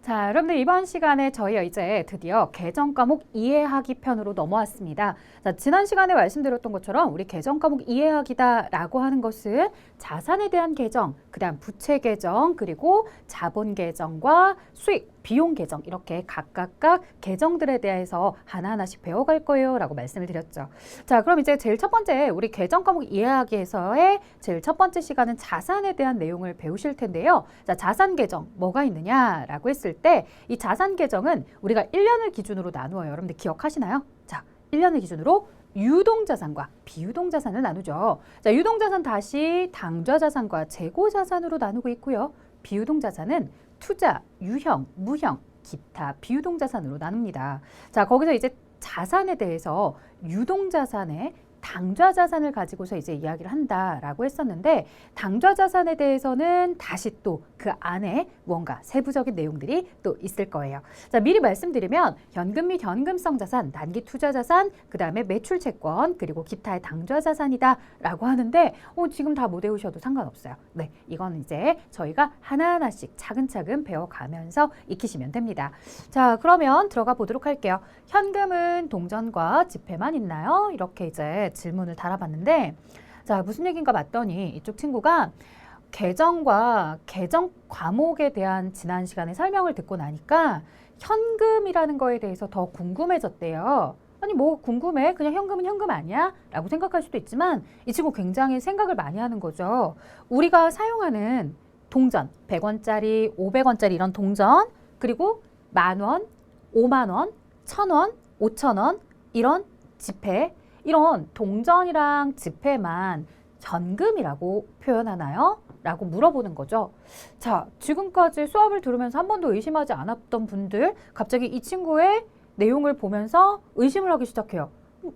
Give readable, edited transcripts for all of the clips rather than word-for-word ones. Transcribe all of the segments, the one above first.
자, 여러분들 이번 시간에 저희가 이제 드디어 계정 과목 이해하기 편으로 넘어왔습니다. 자, 지난 시간에 말씀드렸던 것처럼 우리 계정 과목 이해하기다라고 하는 것은 자산에 대한 계정, 그다음 부채 계정, 그리고 자본 계정과 수익, 비용 계정 이렇게 각각 계정들에 대해서 하나하나씩 배워갈 거예요 라고 말씀을 드렸죠. 자, 그럼 이제 제일 첫 번째 우리 계정 과목 이해하기에서의 제일 첫 번째 시간은 자산에 대한 내용을 배우실 텐데요. 자, 자산 계정 뭐가 있느냐라고 했을 때 이 자산 계정은 우리가 1년을 기준으로 나누어요. 여러분들 기억하시나요? 자, 1년을 기준으로 유동자산과 비유동자산을 나누죠. 자, 유동자산 다시 당좌자산과 재고자산으로 나누고 있고요. 비유동자산은 투자, 유형, 무형, 기타 비유동자산으로 나눕니다. 자, 거기서 이제 자산에 대해서 유동자산에 당좌자산을 가지고서 이제 이야기를 한다라고 했었는데 당좌자산에 대해서는 다시 또 그 안에 무언가 세부적인 내용들이 또 있을 거예요. 자, 미리 말씀드리면 현금 및 현금성 자산, 단기 투자 자산, 그 다음에 매출 채권, 그리고 기타의 당좌자산이다 라고 하는데 지금 다 못 외우셔도 상관없어요. 네, 이건 이제 저희가 하나하나씩 차근차근 배워가면서 익히시면 됩니다. 자, 그러면 들어가 보도록 할게요. 현금은 동전과 지폐만 있나요? 이렇게 이제 질문을 달아봤는데 자, 무슨 얘기인가 봤더니 이쪽 친구가 계정과 계정 과목에 대한 지난 시간에 설명을 듣고 나니까 현금이라는 거에 대해서 더 궁금해졌대요. 아니 뭐 궁금해? 그냥 현금은 현금 아니야? 라고 생각할 수도 있지만 이 친구 굉장히 생각을 많이 하는 거죠. 우리가 사용하는 동전, 100원짜리, 500원짜리 이런 동전, 그리고 만원, 5만원, 1000원, 5000원 이런 지폐, 이런 동전이랑 지폐만 현금이라고 표현하나요? 라고 물어보는 거죠. 자, 지금까지 수업을 들으면서 한 번도 의심하지 않았던 분들 갑자기 이 친구의 내용을 보면서 의심을 하기 시작해요.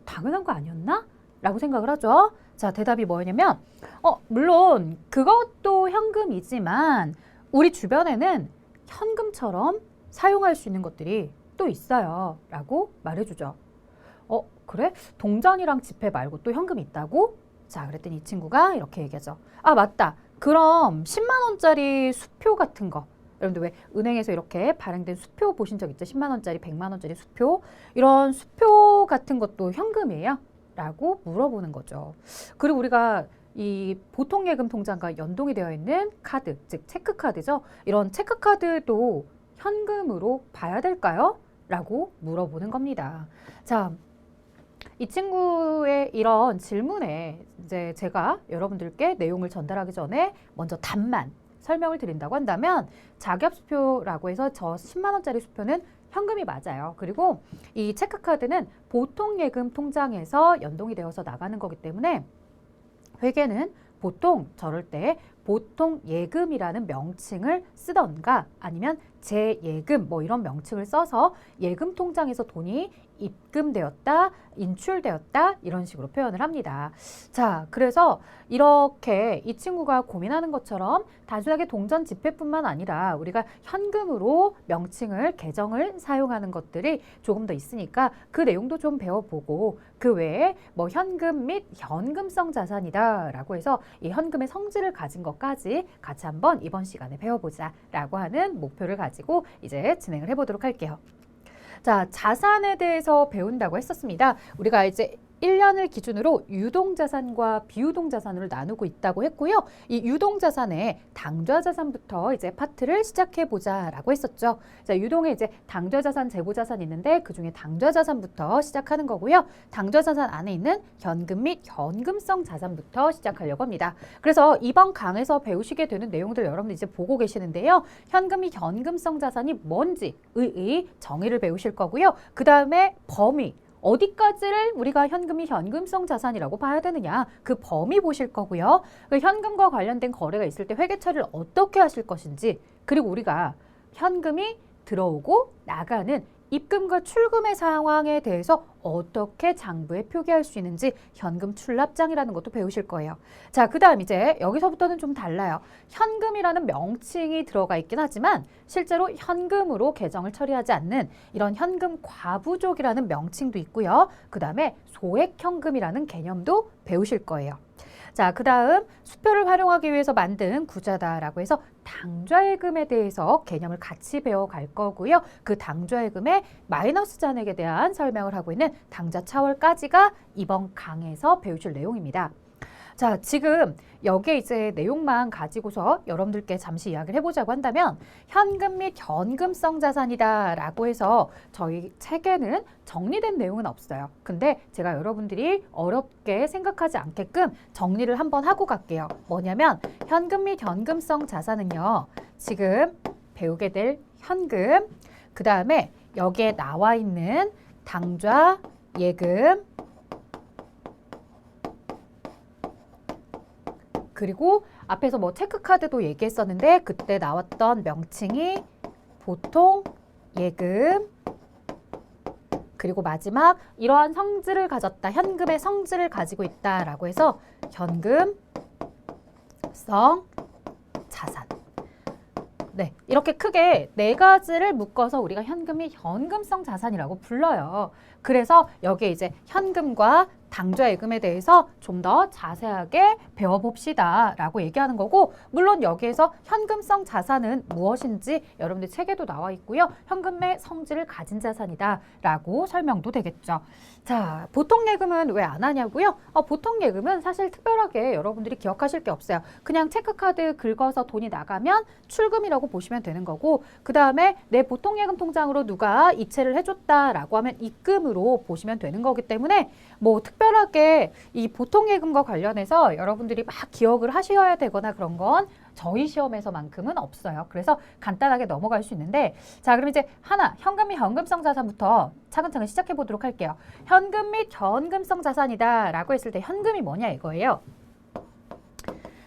당연한 거 아니었나? 라고 생각을 하죠. 자, 대답이 뭐냐면 물론 그것도 현금이지만 우리 주변에는 현금처럼 사용할 수 있는 것들이 또 있어요. 라고 말해주죠. 그래? 동전이랑 지폐 말고 또 현금이 있다고? 자, 그랬더니 이 친구가 이렇게 얘기하죠. 아, 맞다. 그럼 10만 원짜리 수표 같은 거. 여러분들 왜 은행에서 이렇게 발행된 수표 보신 적 있죠? 10만 원짜리, 100만 원짜리 수표. 이런 수표 같은 것도 현금이에요? 라고 물어보는 거죠. 그리고 우리가 이 보통예금 통장과 연동이 되어 있는 카드, 즉 체크카드죠. 이런 체크카드도 현금으로 봐야 될까요? 라고 물어보는 겁니다. 자, 이 친구의 이런 질문에 이제 제가 여러분들께 내용을 전달하기 전에 먼저 답만 설명을 드린다고 한다면 자기압수표라고 해서 저 10만 원짜리 수표는 현금이 맞아요. 그리고 이 체크카드는 보통예금 통장에서 연동이 되어서 나가는 거기 때문에 회계는 보통 저럴 때 보통예금이라는 명칭을 쓰던가 아니면 재예금 뭐 이런 명칭을 써서 예금 통장에서 돈이 입금되었다, 인출되었다 이런 식으로 표현을 합니다. 자, 그래서 이렇게 이 친구가 고민하는 것처럼 단순하게 동전 지폐뿐만 아니라 우리가 현금으로 명칭을 계정을 사용하는 것들이 조금 더 있으니까 그 내용도 좀 배워보고 그 외에 뭐 현금 및 현금성 자산이다 라고 해서 이 현금의 성질을 가진 것까지 같이 한번 이번 시간에 배워보자 라고 하는 목표를 가지고 이제 진행을 해보도록 할게요. 자, 자산에 대해서 배운다고 했었습니다. 우리가 이제 1년을 기준으로 유동자산과 비유동자산으로 나누고 있다고 했고요. 이 유동자산의 당좌자산부터 이제 파트를 시작해보자 라고 했었죠. 자, 유동에 이제 당좌자산, 재고자산 있는데 그중에 당좌자산부터 시작하는 거고요. 당좌자산 안에 있는 현금 및 현금성 자산부터 시작하려고 합니다. 그래서 이번 강에서 배우시게 되는 내용들 여러분들 이제 보고 계시는데요. 현금 및 현금성 자산이 뭔지의 정의를 배우실 거고요. 그 다음에 범위. 어디까지를 우리가 현금이 현금성 자산이라고 봐야 되느냐 그 범위 보실 거고요. 그 현금과 관련된 거래가 있을 때 회계 처리를 어떻게 하실 것인지 그리고 우리가 현금이 들어오고 나가는 입금과 출금의 상황에 대해서 어떻게 장부에 표기할 수 있는지 현금 출납장이라는 것도 배우실 거예요. 자, 그 다음 이제 여기서부터는 좀 달라요. 현금이라는 명칭이 들어가 있긴 하지만 실제로 현금으로 계정을 처리하지 않는 이런 현금 과부족이라는 명칭도 있고요. 그 다음에 소액현금이라는 개념도 배우실 거예요. 자, 그 다음 수표를 활용하기 위해서 만든 구자다라고 해서 당좌예금에 대해서 개념을 같이 배워갈 거고요. 그 당좌예금의 마이너스 잔액에 대한 설명을 하고 있는 당좌차월까지가 이번 강에서 배우실 내용입니다. 자, 지금 여기에 이제 내용만 가지고서 여러분들께 잠시 이야기를 해보자고 한다면 현금 및 현금성 자산이다 라고 해서 저희 책에는 정리된 내용은 없어요. 근데 제가 여러분들이 어렵게 생각하지 않게끔 정리를 한번 하고 갈게요. 뭐냐면 현금 및 현금성 자산은요. 지금 배우게 될 현금, 그 다음에 여기에 나와 있는 당좌, 예금, 그리고 앞에서 뭐 체크카드도 얘기했었는데 그때 나왔던 명칭이 보통 예금, 그리고 마지막 이러한 성질을 가졌다, 현금의 성질을 가지고 있다라고 해서 현금성 자산. 네, 이렇게 크게 네 가지를 묶어서 우리가 현금이 현금성 자산이라고 불러요. 그래서 여기에 이제 현금과 당좌예금에 대해서 좀 더 자세하게 배워봅시다 라고 얘기하는 거고, 물론 여기에서 현금성 자산은 무엇인지 여러분들 책에도 나와 있고요. 현금의 성질을 가진 자산이다 라고 설명도 되겠죠. 자, 보통예금은 왜 안 하냐고요? 보통예금은 사실 특별하게 여러분들이 기억하실 게 없어요. 그냥 체크카드 긁어서 돈이 나가면 출금이라고 보시면 되는 거고, 그 다음에 내 보통예금 통장으로 누가 이체를 해줬다라고 하면 입금으로 보시면 되는 거기 때문에 뭐 특별하게 이 보통예금과 관련해서 여러분들이 막 기억을 하셔야 되거나 그런 건 저희 시험에서만큼은 없어요. 그래서 간단하게 넘어갈 수 있는데, 자, 그럼 이제 하나, 현금 및 현금성 자산부터 차근차근 시작해 보도록 할게요. 현금 및 현금성 자산이다 라고 했을 때 현금이 뭐냐 이거예요.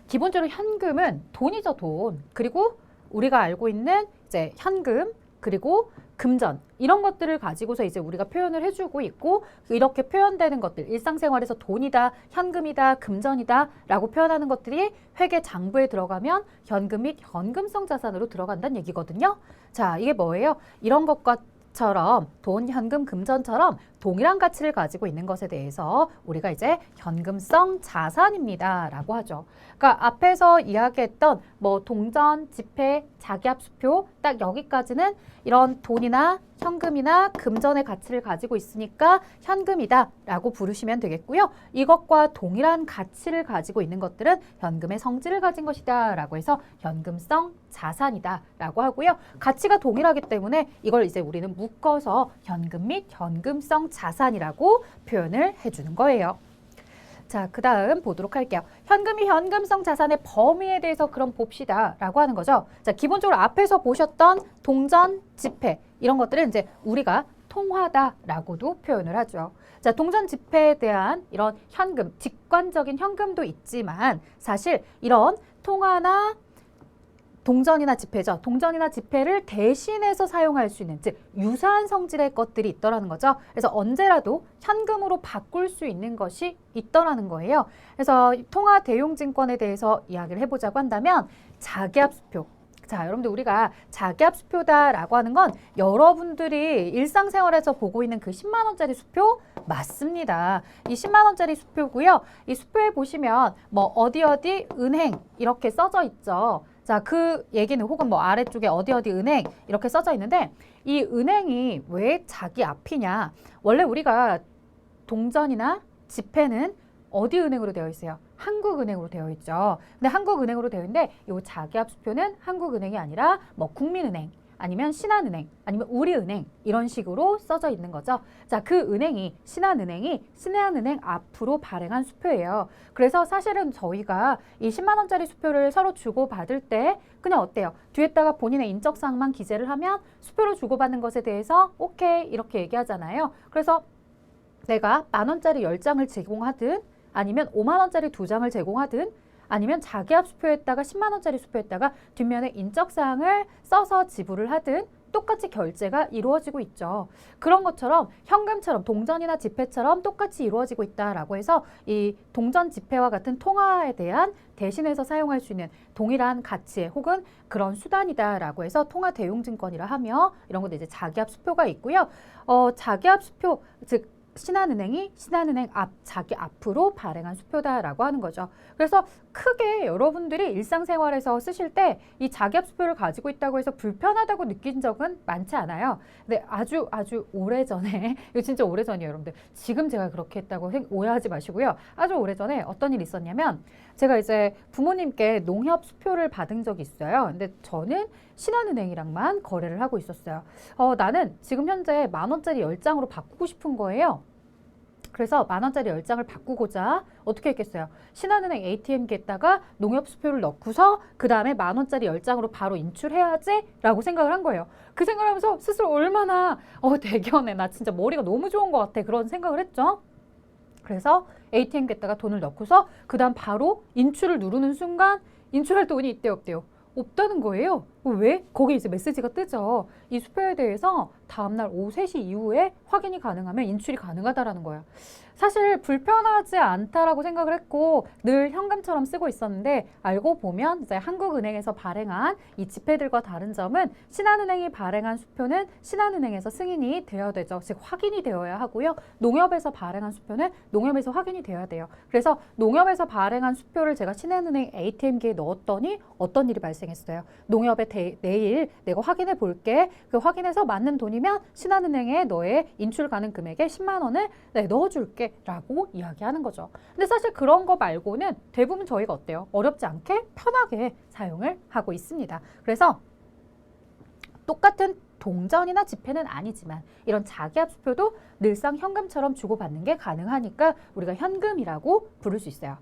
기본적으로 현금은 돈이죠, 돈. 그리고 우리가 알고 있는 이제 현금, 그리고 금전, 이런 것들을 가지고서 이제 우리가 표현을 해주고 있고, 이렇게 표현되는 것들, 일상생활에서 돈이다, 현금이다, 금전이다 라고 표현하는 것들이 회계 장부에 들어가면 현금 및 현금성 자산으로 들어간다는 얘기거든요. 자, 이게 뭐예요? 이런 것처럼 돈, 현금, 금전처럼 동일한 가치를 가지고 있는 것에 대해서 우리가 이제 현금성 자산입니다 라고 하죠. 그러니까 앞에서 이야기했던 뭐 동전, 지폐, 자기압수표 딱 여기까지는 이런 돈이나 현금이나 금전의 가치를 가지고 있으니까 현금이다 라고 부르시면 되겠고요. 이것과 동일한 가치를 가지고 있는 것들은 현금의 성질을 가진 것이다 라고 해서 현금성 자산이다 라고 하고요. 가치가 동일하기 때문에 이걸 이제 우리는 묶어서 현금 및 현금성 자산이라고 표현을 해주는 거예요. 자, 그 다음 보도록 할게요. 현금이 현금성 자산의 범위에 대해서 그럼 봅시다 라고 하는 거죠. 자, 기본적으로 앞에서 보셨던 동전, 지폐 이런 것들은 이제 우리가 통화다 라고도 표현을 하죠. 자, 동전, 지폐에 대한 이런 현금, 직관적인 현금도 있지만 사실 이런 통화나 동전이나 지폐죠. 동전이나 지폐를 대신해서 사용할 수 있는, 즉 유사한 성질의 것들이 있더라는 거죠. 그래서 언제라도 현금으로 바꿀 수 있는 것이 있더라는 거예요. 그래서 통화 대용증권에 대해서 이야기를 해보자고 한다면 자기압수표. 자, 여러분들 우리가 자기압수표다라고 하는 건 여러분들이 일상생활에서 보고 있는 그 10만 원짜리 수표 맞습니다. 이 10만 원짜리 수표고요. 이 수표에 보시면 뭐 어디 은행 이렇게 써져 있죠. 자, 그 얘기는 혹은 뭐 아래쪽에 어디 은행 이렇게 써져 있는데, 이 은행이 왜 자기 앞이냐? 원래 우리가 동전이나 지폐는 어디 은행으로 되어 있어요? 한국은행으로 되어 있죠. 근데 한국은행으로 되어 있는데 이 자기압수표는 한국은행이 아니라 뭐 국민은행, 아니면 신한은행, 아니면 우리은행 이런 식으로 써져 있는 거죠. 자, 그 은행이 신한은행이 신한은행 앞으로 발행한 수표예요. 그래서 사실은 저희가 이 10만 원짜리 수표를 서로 주고받을 때 그냥 어때요? 뒤에다가 본인의 인적사항만 기재를 하면 수표로 주고받는 것에 대해서 오케이 이렇게 얘기하잖아요. 그래서 내가 만 원짜리 10장을 제공하든 아니면 5만 원짜리 2장을 제공하든 아니면 자기압수표에다가 10만 원짜리 수표에다가 뒷면에 인적사항을 써서 지불을 하든 똑같이 결제가 이루어지고 있죠. 그런 것처럼 현금처럼 동전이나 지폐처럼 똑같이 이루어지고 있다라고 해서 이 동전 지폐와 같은 통화에 대한 대신해서 사용할 수 있는 동일한 가치의 혹은 그런 수단이다라고 해서 통화 대용증권이라 하며 이런 것도 이제 자기압수표가 있고요. 자기압수표 즉 신한은행 자기 앞으로 발행한 수표다라고 하는 거죠. 그래서 크게 여러분들이 일상생활에서 쓰실 때 이 자기압 수표를 가지고 있다고 해서 불편하다고 느낀 적은 많지 않아요. 근데 아주 오래전에 이거 진짜 오래전이에요, 여러분들. 지금 제가 그렇게 했다고 오해하지 마시고요. 아주 오래전에 어떤 일이 있었냐면 제가 이제 부모님께 농협 수표를 받은 적이 있어요. 근데 저는 신한은행이랑만 거래를 하고 있었어요. 나는 지금 현재 10,000원짜리 10장으로 바꾸고 싶은 거예요. 그래서 10,000원짜리 10장을 바꾸고자 어떻게 했겠어요? 신한은행 ATM기에다가 농협 수표를 넣고서 그 다음에 10,000원짜리 10장으로 바로 인출해야지 라고 생각을 한 거예요. 그 생각을 하면서 스스로 얼마나 대견해, 나 진짜 머리가 너무 좋은 것 같아, 그런 생각을 했죠. 그래서 ATM기에다가 돈을 넣고서 그 다음 바로 인출을 누르는 순간 인출할 돈이 있대요, 없대요? 없다는 거예요. 왜? 거기 이제 메시지가 뜨죠. 이 수표에 대해서 다음날 오후 3시 이후에 확인이 가능하면 인출이 가능하다라는 거예요. 사실 불편하지 않다라고 생각을 했고 늘 현금처럼 쓰고 있었는데 알고 보면 이제 한국은행에서 발행한 이 지폐들과 다른 점은 신한은행이 발행한 수표는 신한은행에서 승인이 되어야 되죠. 즉 확인이 되어야 하고요. 농협에서 발행한 수표는 농협에서 확인이 되어야 돼요. 그래서 농협에서 발행한 수표를 제가 신한은행 ATM기에 넣었더니 어떤 일이 발생했어요. 농협에 내일 내가 확인해 볼게. 그 확인해서 맞는 돈이면 신한은행에 너의 인출 가능 금액의 10만 원을 넣어줄게 라고 이야기하는 거죠. 근데 사실 그런 거 말고는 대부분 저희가 어때요? 어렵지 않게 편하게 사용을 하고 있습니다. 그래서 똑같은 동전이나 지폐는 아니지만 이런 자기압 수표도 늘상 현금처럼 주고받는 게 가능하니까 우리가 현금이라고 부를 수 있어요.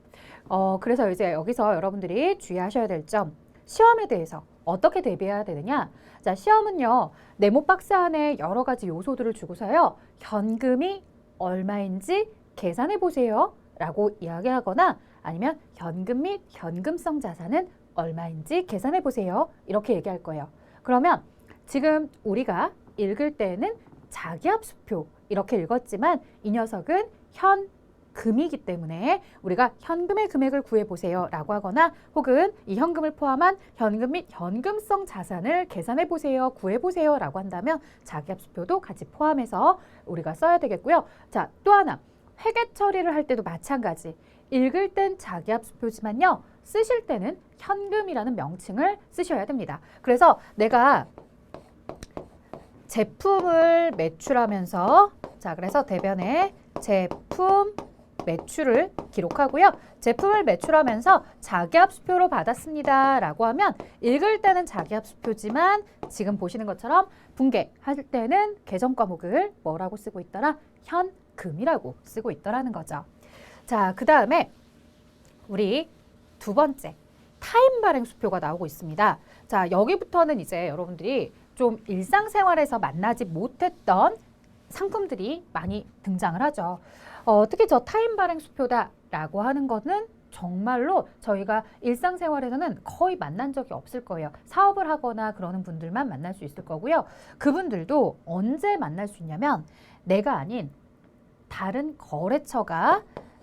그래서 이제 여기서 여러분들이 주의하셔야 될 점, 시험에 대해서 어떻게 대비해야 되느냐? 자, 시험은요, 네모박스 안에 여러 가지 요소들을 주고서요, 현금이 얼마인지 계산해 보세요 라고 이야기하거나 아니면 현금 및 현금성 자산은 얼마인지 계산해 보세요 이렇게 얘기할 거예요. 그러면 지금 우리가 읽을 때는 자기압 수표 이렇게 읽었지만 이 녀석은 현금이기 때문에 우리가 현금의 금액을 구해보세요 라고 하거나 혹은 이 현금을 포함한 현금 및 현금성 자산을 계산해보세요, 구해보세요 라고 한다면 자기압 수표도 같이 포함해서 우리가 써야 되겠고요. 자, 또 하나, 회계 처리를 할 때도 마찬가지. 읽을 땐 자기압 수표지만요, 쓰실 때는 현금이라는 명칭을 쓰셔야 됩니다. 그래서 내가 제품을 매출하면서, 자, 그래서 대변에 제품 매출을 기록하고요. 제품을 매출하면서 자기압 수표로 받았습니다 라고 하면 읽을 때는 자기압 수표지만 지금 보시는 것처럼 분개할 때는 계정 과목을 뭐라고 쓰고 있더라? 현금이라고 쓰고 있더라는 거죠. 자, 그 다음에 우리 두 번째 타임 발행 수표가 나오고 있습니다. 자, 여기부터는 이제 여러분들이 좀 일상생활에서 만나지 못했던 상품들이 많이 등장을 하죠. 특히 저 타임 발행 수표다라고 하는 거는 정말로 저희가 일상생활에서는 거의 만난 적이 없을 거예요. 사업을 하거나 그러는 분들만 만날 수 있을 거고요. 그분들도 언제 만날 수 있냐면 내가 아닌 다른 거래처가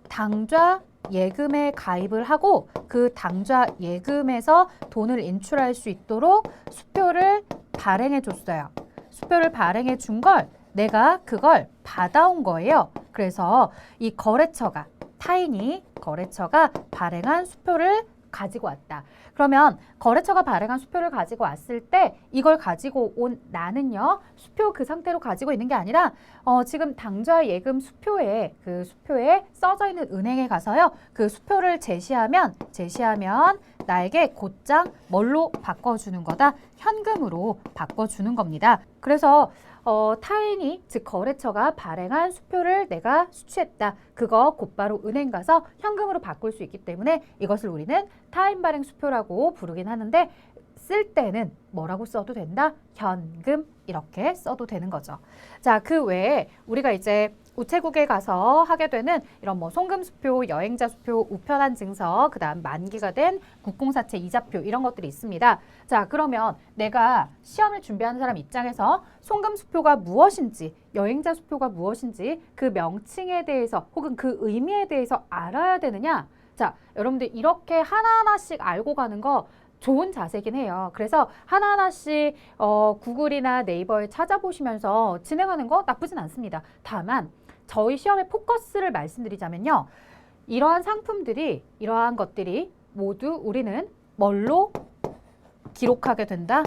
당좌 예금에 가입을 하고 그 당좌 예금에서 돈을 인출할 수 있도록 수표를 발행해 줬어요. 수표를 발행해 준 걸 내가 그걸 받아온 거예요. 그래서 이 거래처가, 타인이 거래처가 발행한 수표를 가지고 왔다. 그러면 거래처가 발행한 수표를 가지고 왔을 때 이걸 가지고 온 나는요, 수표 그 상태로 가지고 있는 게 아니라 지금 당좌 예금 수표에 그 수표에 써져 있는 은행에 가서요, 그 수표를 제시하면 나에게 곧장 뭘로 바꿔주는 거다? 현금으로 바꿔주는 겁니다. 그래서 타인이, 즉 거래처가 발행한 수표를 내가 수취했다. 그거 곧바로 은행 가서 현금으로 바꿀 수 있기 때문에 이것을 우리는 타임 발행 수표라고 부르긴 하는데 쓸 때는 뭐라고 써도 된다? 현금 이렇게 써도 되는 거죠. 자, 그 외에 우리가 이제 우체국에 가서 하게 되는 이런 뭐 송금수표, 여행자수표, 우편한 증서, 그 다음 만기가 된 국공사채 이자표 이런 것들이 있습니다. 자, 그러면 내가 시험을 준비하는 사람 입장에서 송금수표가 무엇인지, 여행자수표가 무엇인지 그 명칭에 대해서 혹은 그 의미에 대해서 알아야 되느냐? 자, 여러분들 이렇게 하나하나씩 알고 가는 거 좋은 자세긴 해요. 그래서 하나하나씩 구글이나 네이버에 찾아보시면서 진행하는 거 나쁘진 않습니다. 다만 저희 시험의 포커스를 말씀드리자면요. 이러한 상품들이, 이러한 것들이 모두 우리는 뭘로 기록하게 된다?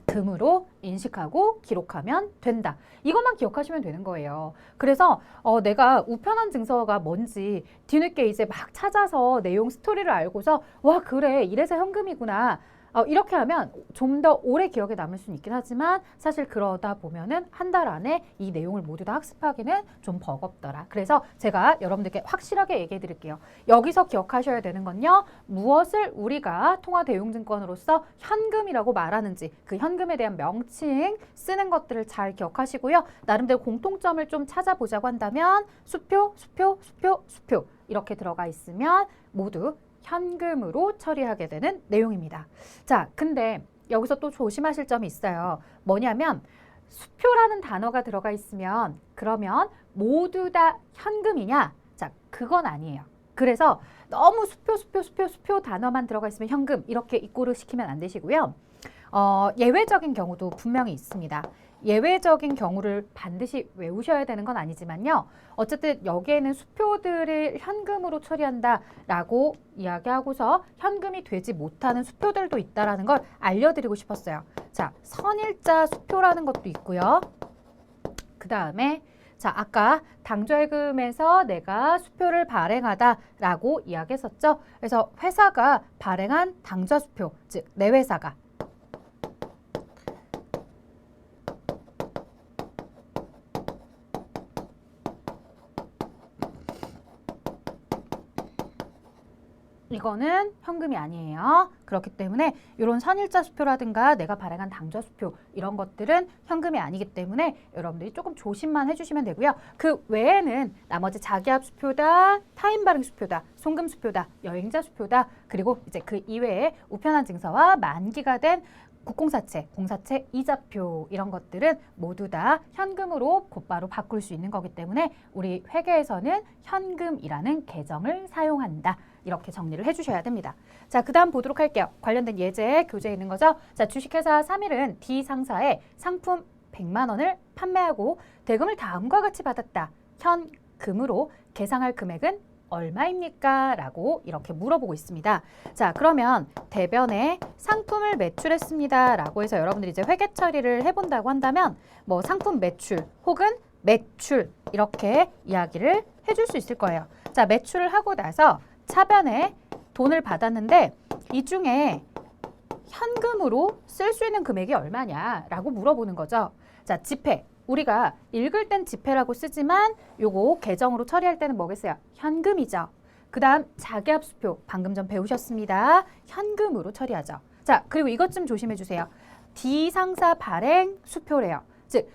현금으로 인식하고 기록하면 된다. 이것만 기억하시면 되는 거예요. 그래서 내가 우편한 증서가 뭔지 뒤늦게 이제 막 찾아서 내용 스토리를 알고서 와 그래 이래서 현금이구나. 이렇게 하면 좀 더 오래 기억에 남을 수는 있긴 하지만 사실 그러다 보면은 한 달 안에 이 내용을 모두 다 학습하기는 좀 버겁더라. 그래서 제가 여러분들께 확실하게 얘기해 드릴게요. 여기서 기억하셔야 되는 건요. 무엇을 우리가 통화대용증권으로서 현금이라고 말하는지 그 현금에 대한 명칭 쓰는 것들을 잘 기억하시고요. 나름대로 공통점을 좀 찾아보자고 한다면 수표, 수표, 수표, 수표 이렇게 들어가 있으면 모두 현금으로 처리하게 되는 내용입니다. 자, 근데 여기서 또 조심하실 점이 있어요. 뭐냐면 수표라는 단어가 들어가 있으면 그러면 모두 다 현금이냐? 자, 그건 아니에요. 그래서 너무 수표 단어만 들어가 있으면 현금 이렇게 이꼬르 시키면 안 되시고요. 예외적인 경우도 분명히 있습니다. 예외적인 경우를 반드시 외우셔야 되는 건 아니지만요. 어쨌든 여기에는 수표들을 현금으로 처리한다라고 이야기하고서 현금이 되지 못하는 수표들도 있다는 걸 알려드리고 싶었어요. 자, 선일자 수표라는 것도 있고요. 그 다음에 자, 아까 당좌예금에서 내가 수표를 발행하다라고 이야기했었죠. 그래서 회사가 발행한 당좌수표, 즉 내 회사가 이거는 현금이 아니에요. 그렇기 때문에 이런 선일자 수표라든가 내가 발행한 당좌 수표 이런 것들은 현금이 아니기 때문에 여러분들이 조금 조심만 해주시면 되고요. 그 외에는 나머지 자기압 수표다, 타인 발행 수표다, 송금 수표다, 여행자 수표다 그리고 이제 그 이외에 우편한 증서와 만기가 된 국공사채, 공사채 이자표 이런 것들은 모두 다 현금으로 곧바로 바꿀 수 있는 거기 때문에 우리 회계에서는 현금이라는 계정을 사용한다. 이렇게 정리를 해주셔야 됩니다. 자, 그 다음 보도록 할게요. 관련된 예제 교재에 있는 거죠. 자, 주식회사 3일은 D 상사에 상품 100만 원을 판매하고 대금을 다음과 같이 받았다. 현금으로 계상할 금액은 얼마입니까? 라고 이렇게 물어보고 있습니다. 자, 그러면 대변에 상품을 매출했습니다. 라고 해서 여러분들이 이제 회계 처리를 해본다고 한다면 뭐 상품 매출 혹은 매출 이렇게 이야기를 해줄 수 있을 거예요. 자, 매출을 하고 나서 차변에 돈을 받았는데 이 중에 현금으로 쓸 수 있는 금액이 얼마냐라고 물어보는 거죠. 자, 지폐. 우리가 읽을 땐 지폐라고 쓰지만 요거 계정으로 처리할 때는 뭐겠어요? 현금이죠. 그 다음 자기압 수표. 방금 전 배우셨습니다. 현금으로 처리하죠. 자, 그리고 이것 좀 조심해 주세요. D 상사 발행 수표래요. 즉,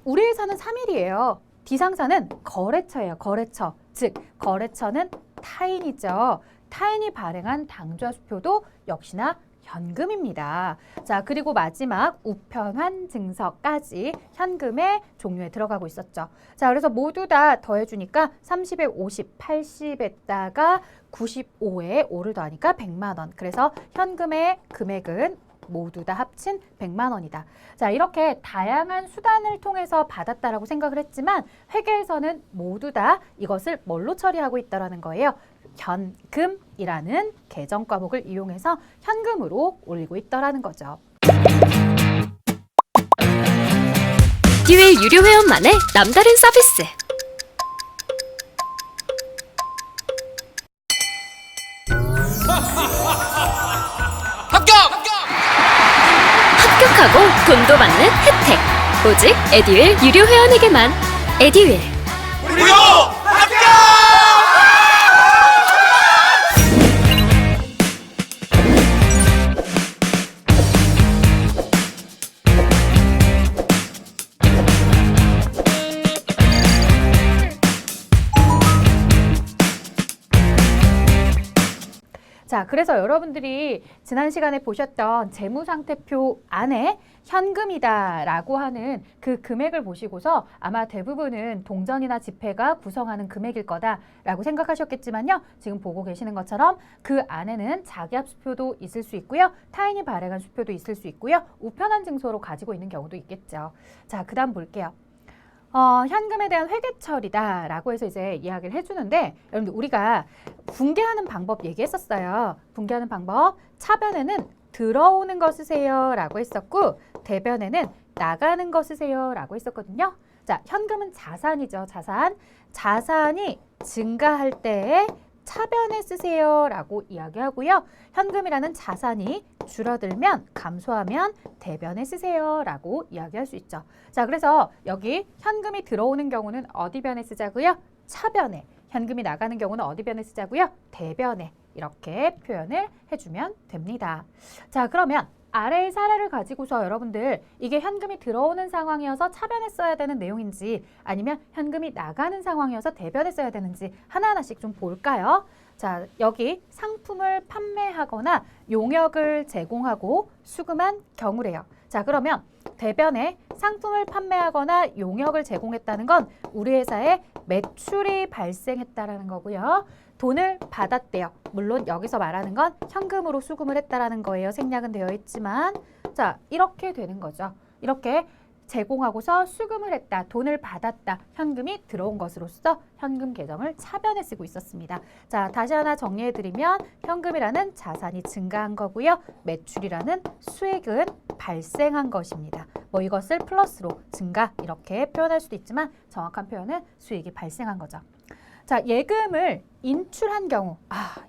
우리 회사는 3일이에요. D 상사는 거래처예요. 거래처. 즉, 거래처는 타인이죠. 타인이 발행한 당좌 수표도 역시나 현금입니다. 자, 그리고 마지막 우편환 증서까지 현금의 종류에 들어가고 있었죠. 자, 그래서 모두 다 더해주니까 30에 50, 80에다가 95에 5를 더하니까 100만 원. 그래서 현금의 금액은 모두 다 합친 100만 원이다. 자, 이렇게 다양한 수단을 통해서 받았다라고 생각을 했지만 회계에서는 모두 다 이것을 뭘로 처리하고 있다라는 거예요. 현금이라는 계정 과목을 이용해서 현금으로 올리고 있더라는 거죠. 에듀윌 유료 회원만의 남다른 서비스. 합격하고 돈도 받는 혜택. 오직 에듀윌 유료 회원에게만. 에듀윌. 무료 합격! 자, 그래서 여러분들이 지난 시간에 보셨던 재무상태표 안에 현금이다라고 하는 그 금액을 보시고서 아마 대부분은 동전이나 지폐가 구성하는 금액일 거다라고 생각하셨겠지만요. 지금 보고 계시는 것처럼 그 안에는 자기압 수표도 있을 수 있고요. 타인이 발행한 수표도 있을 수 있고요. 우편한 증서로 가지고 있는 경우도 있겠죠. 자, 그 다음 볼게요. 현금에 대한 회계처리다라고 해서 이제 이야기를 해주는데 여러분들 우리가 분개하는 방법 얘기했었어요. 분개하는 방법 차변에는 들어오는 거 쓰세요 라고 했었고 대변에는 나가는 거 쓰세요 라고 했었거든요. 자, 현금은 자산이죠. 자산이 증가할 때에 차변에 쓰세요 라고 이야기하고요. 현금이라는 자산이 줄어들면 감소하면 대변에 쓰세요 라고 이야기할 수 있죠. 자, 그래서 여기 현금이 들어오는 경우는 어디 변에 쓰자고요? 차변에. 현금이 나가는 경우는 어디 변에 쓰자고요? 대변에. 이렇게 표현을 해주면 됩니다. 자, 그러면 아래의 사례를 가지고서 여러분들 이게 현금이 들어오는 상황이어서 차변에 써야 되는 내용인지 아니면 현금이 나가는 상황이어서 대변에 써야 되는지 하나하나씩 좀 볼까요? 자, 여기 상품을 판매하거나 용역을 제공하고 수금한 경우래요. 자, 그러면 대변에 상품을 판매하거나 용역을 제공했다는 건 우리 회사에 매출이 발생했다라는 거고요. 돈을 받았대요. 물론 여기서 말하는 건 현금으로 수금을 했다라는 거예요. 생략은 되어 있지만 자, 이렇게 되는 거죠. 이렇게 제공하고서 수금을 했다, 돈을 받았다, 현금이 들어온 것으로서 현금 계정을 차변에 쓰고 있었습니다. 자, 다시 하나 정리해드리면 현금이라는 자산이 증가한 거고요. 매출이라는 수익은 발생한 것입니다. 뭐 이것을 플러스로 증가 이렇게 표현할 수도 있지만 정확한 표현은 수익이 발생한 거죠. 자, 예금을 인출한 경우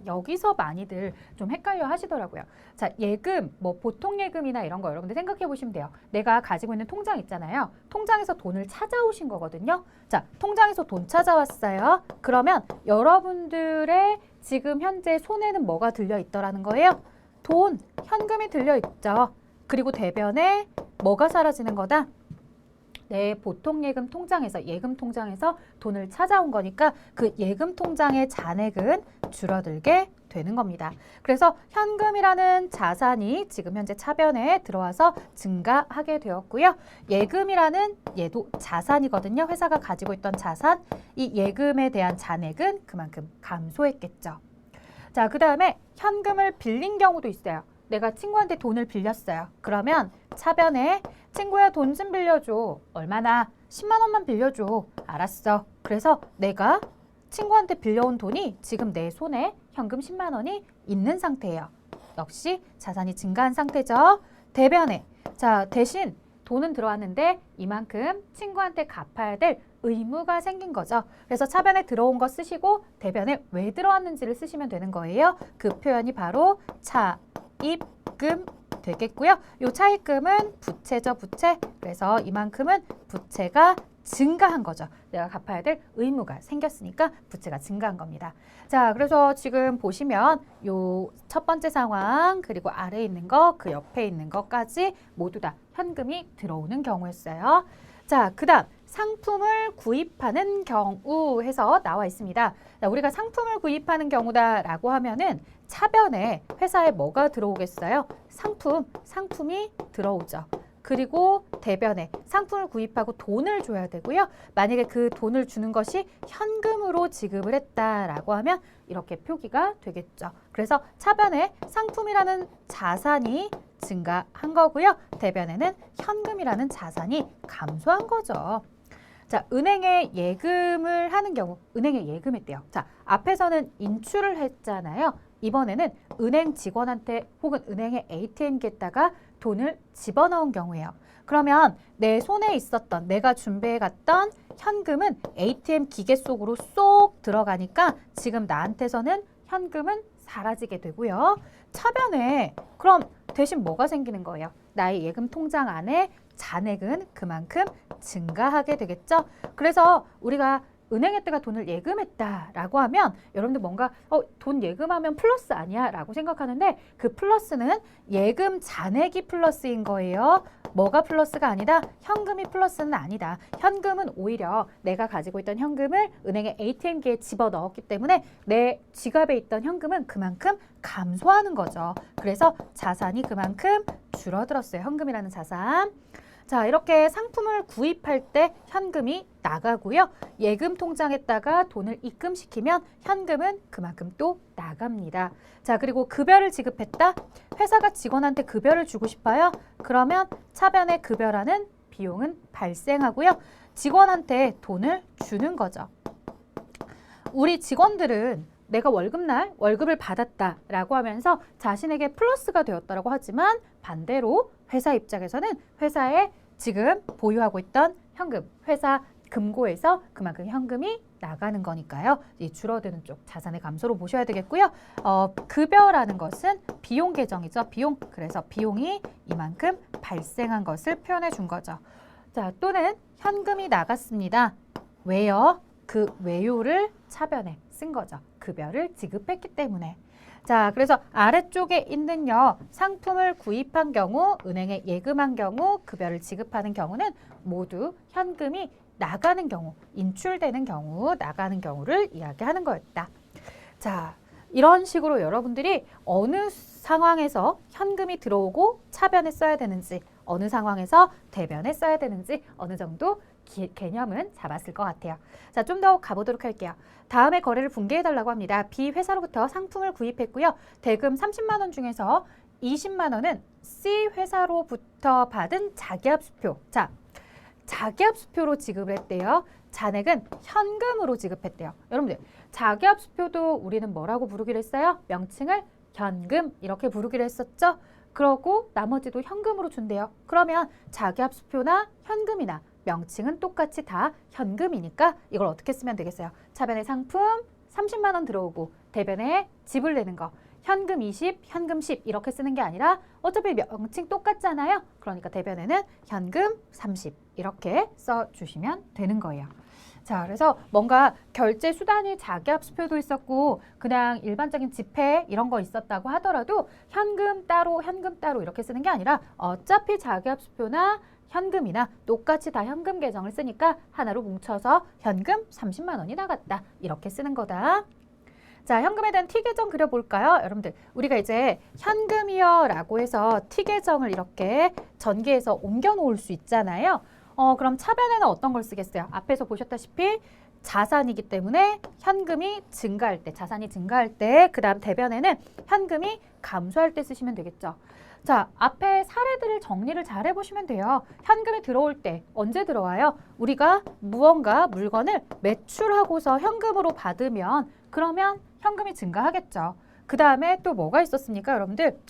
여기서 많이들 좀 헷갈려 하시더라고요. 자, 예금, 뭐 보통 예금이나 이런 거 여러분들 생각해 보시면 돼요. 내가 가지고 있는 통장 있잖아요. 통장에서 돈을 찾아오신 거거든요. 자, 통장에서 돈 찾아왔어요. 그러면 여러분들의 지금 현재 손에는 뭐가 들려 있더라는 거예요? 돈, 현금이 들려 있죠. 그리고 대변에 뭐가 사라지는 거다? 내 보통 예금 통장에서 돈을 찾아온 거니까 그 예금 통장의 잔액은 줄어들게 되는 겁니다. 그래서 현금이라는 자산이 지금 현재 차변에 들어와서 증가하게 되었고요. 예금이라는 얘도 자산이거든요. 회사가 가지고 있던 자산, 이 예금에 대한 잔액은 그만큼 감소했겠죠. 자, 그 다음에 현금을 빌린 경우도 있어요. 내가 친구한테 돈을 빌렸어요. 그러면 차변에 친구야 돈 좀 빌려줘. 얼마나? 10만 원만 빌려줘. 알았어. 그래서 내가 친구한테 빌려온 돈이 지금 내 손에 현금 10만 원이 있는 상태예요. 역시 자산이 증가한 상태죠. 대변에. 자, 대신 돈은 들어왔는데 이만큼 친구한테 갚아야 될 의무가 생긴 거죠. 그래서 차변에 들어온 거 쓰시고 대변에 왜 들어왔는지를 쓰시면 되는 거예요. 그 표현이 바로 차입금 되겠고요. 이 차입금은 부채죠, 부채. 그래서 이만큼은 부채가 증가한 거죠. 내가 갚아야 될 의무가 생겼으니까 부채가 증가한 겁니다. 자, 그래서 지금 보시면 요 첫 번째 상황 그리고 아래에 있는 거, 그 옆에 있는 것까지 모두 다 현금이 들어오는 경우였어요. 자, 그 다음 상품을 구입하는 경우 해서 나와 있습니다. 자, 우리가 상품을 구입하는 경우다라고 하면은 차변에 회사에 뭐가 들어오겠어요? 상품이 들어오죠. 그리고 대변에 상품을 구입하고 돈을 줘야 되고요. 만약에 그 돈을 주는 것이 현금으로 지급을 했다라고 하면 이렇게 표기가 되겠죠. 그래서 차변에 상품이라는 자산이 증가한 거고요. 대변에는 현금이라는 자산이 감소한 거죠. 자, 은행에 예금을 하는 경우, 은행에 예금했대요. 자, 앞에서는 인출을 했잖아요. 이번에는 은행 직원한테 혹은 은행의 ATM기에다가 돈을 집어넣은 경우예요. 그러면 내 손에 있었던 내가 준비해 갔던 현금은 ATM 기계 속으로 쏙 들어가니까 지금 나한테서는 현금은 사라지게 되고요. 차변에 그럼 대신 뭐가 생기는 거예요? 나의 예금 통장 안에 잔액은 그만큼 증가하게 되겠죠. 그래서 우리가 은행에다가 돈을 예금했다라고 하면 여러분들 뭔가 돈 예금하면 플러스 아니야? 라고 생각하는데 그 플러스는 예금 잔액이 플러스인 거예요. 뭐가 플러스가 아니다? 현금이 플러스는 아니다. 현금은 오히려 내가 가지고 있던 현금을 은행의 ATM기에 집어넣었기 때문에 내 지갑에 있던 현금은 그만큼 감소하는 거죠. 그래서 자산이 그만큼 줄어들었어요. 현금이라는 자산. 자, 이렇게 상품을 구입할 때 현금이 나가고요. 예금 통장에다가 돈을 입금시키면 현금은 그만큼 또 나갑니다. 자, 그리고 급여를 지급했다. 회사가 직원한테 급여를 주고 싶어요. 그러면 차변에 급여라는 비용은 발생하고요. 직원한테 돈을 주는 거죠. 우리 직원들은 내가 월급날 월급을 받았다라고 하면서 자신에게 플러스가 되었다라고 하지만 반대로 회사 입장에서는 회사에 지금 보유하고 있던 현금, 회사 금고에서 그만큼 현금이 나가는 거니까요. 이 줄어드는 쪽 자산의 감소로 보셔야 되겠고요. 급여라는 것은 비용 계정이죠. 비용. 그래서 비용이 이만큼 발생한 것을 표현해 준 거죠. 자, 또는 현금이 나갔습니다. 왜요? 그 외요를 차변에 쓴 거죠. 급여를 지급했기 때문에. 자, 그래서 아래쪽에 있는요. 상품을 구입한 경우, 은행에 예금한 경우, 급여를 지급하는 경우는 모두 현금이 나가는 경우, 인출되는 경우, 나가는 경우를 이야기하는 거였다. 자, 이런 식으로 여러분들이 어느 상황에서 현금이 들어오고 차변에 써야 되는지, 어느 상황에서 대변에 써야 되는지 어느 정도 개념은 잡았을 것 같아요. 자, 좀 더 가보도록 할게요. 다음에 거래를 분개해달라고 합니다. B 회사로부터 상품을 구입했고요. 대금 30만 원 중에서 20만 원은 C 회사로부터 받은 자기압수표. 자, 자기압수표로 지급을 했대요. 잔액은 현금으로 지급했대요. 여러분들, 자기압수표도 우리는 뭐라고 부르기로 했어요? 명칭을 현금 이렇게 부르기로 했었죠? 그러고 나머지도 현금으로 준대요. 그러면 자기압수표나 현금이나 명칭은 똑같이 다 현금이니까 이걸 어떻게 쓰면 되겠어요? 차변에 상품 30만 원 들어오고 대변에 지불되는 거 현금 20, 현금 10 이렇게 쓰는 게 아니라 어차피 명칭 똑같잖아요. 그러니까 대변에는 현금 30 이렇게 써주시면 되는 거예요. 자, 그래서 뭔가 결제 수단이 자기압수표도 있었고 그냥 일반적인 지폐 이런 거 있었다고 하더라도 현금 따로 이렇게 쓰는 게 아니라 어차피 자기압수표나 현금이나 똑같이 다 현금 계정을 쓰니까 하나로 뭉쳐서 현금 30만 원이 나갔다. 이렇게 쓰는 거다. 자, 현금에 대한 T계정 그려볼까요? 여러분들, 우리가 이제 현금이요 라고 해서 T계정을 이렇게 전개해서 옮겨 놓을 수 있잖아요. 그럼 차변에는 어떤 걸 쓰겠어요? 앞에서 보셨다시피 자산이기 때문에 현금이 증가할 때, 자산이 증가할 때, 그 다음 대변에는 현금이 감소할 때 쓰시면 되겠죠. 자, 앞에 사례들을 정리를 잘 해보시면 돼요. 현금이 들어올 때 언제 들어와요? 우리가 무언가 물건을 매출하고서 현금으로 받으면 그러면 현금이 증가하겠죠. 그 다음에 또 뭐가 있었습니까, 여러분들?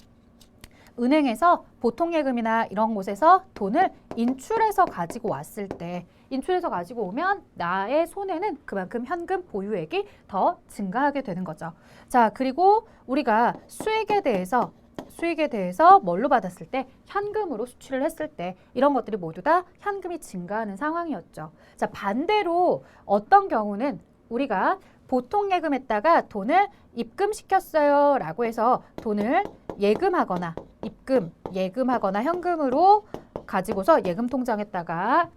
은행에서 보통예금이나 이런 곳에서 돈을 인출해서 가지고 왔을 때, 인출해서 가지고 오면 나의 손에는 그만큼 현금 보유액이 더 증가하게 되는 거죠. 자, 그리고 우리가 수익에 대해서 뭘로 받았을 때 현금으로 수출을 했을 때 이런 것들이 모두 다 현금이 증가하는 상황이었죠. 자, 반대로 어떤 경우는 우리가 보통예금에다가 돈을 입금시켰어요 라고 해서 돈을 예금하거나 예금하거나 현금으로 가지고서 예금 통장에다가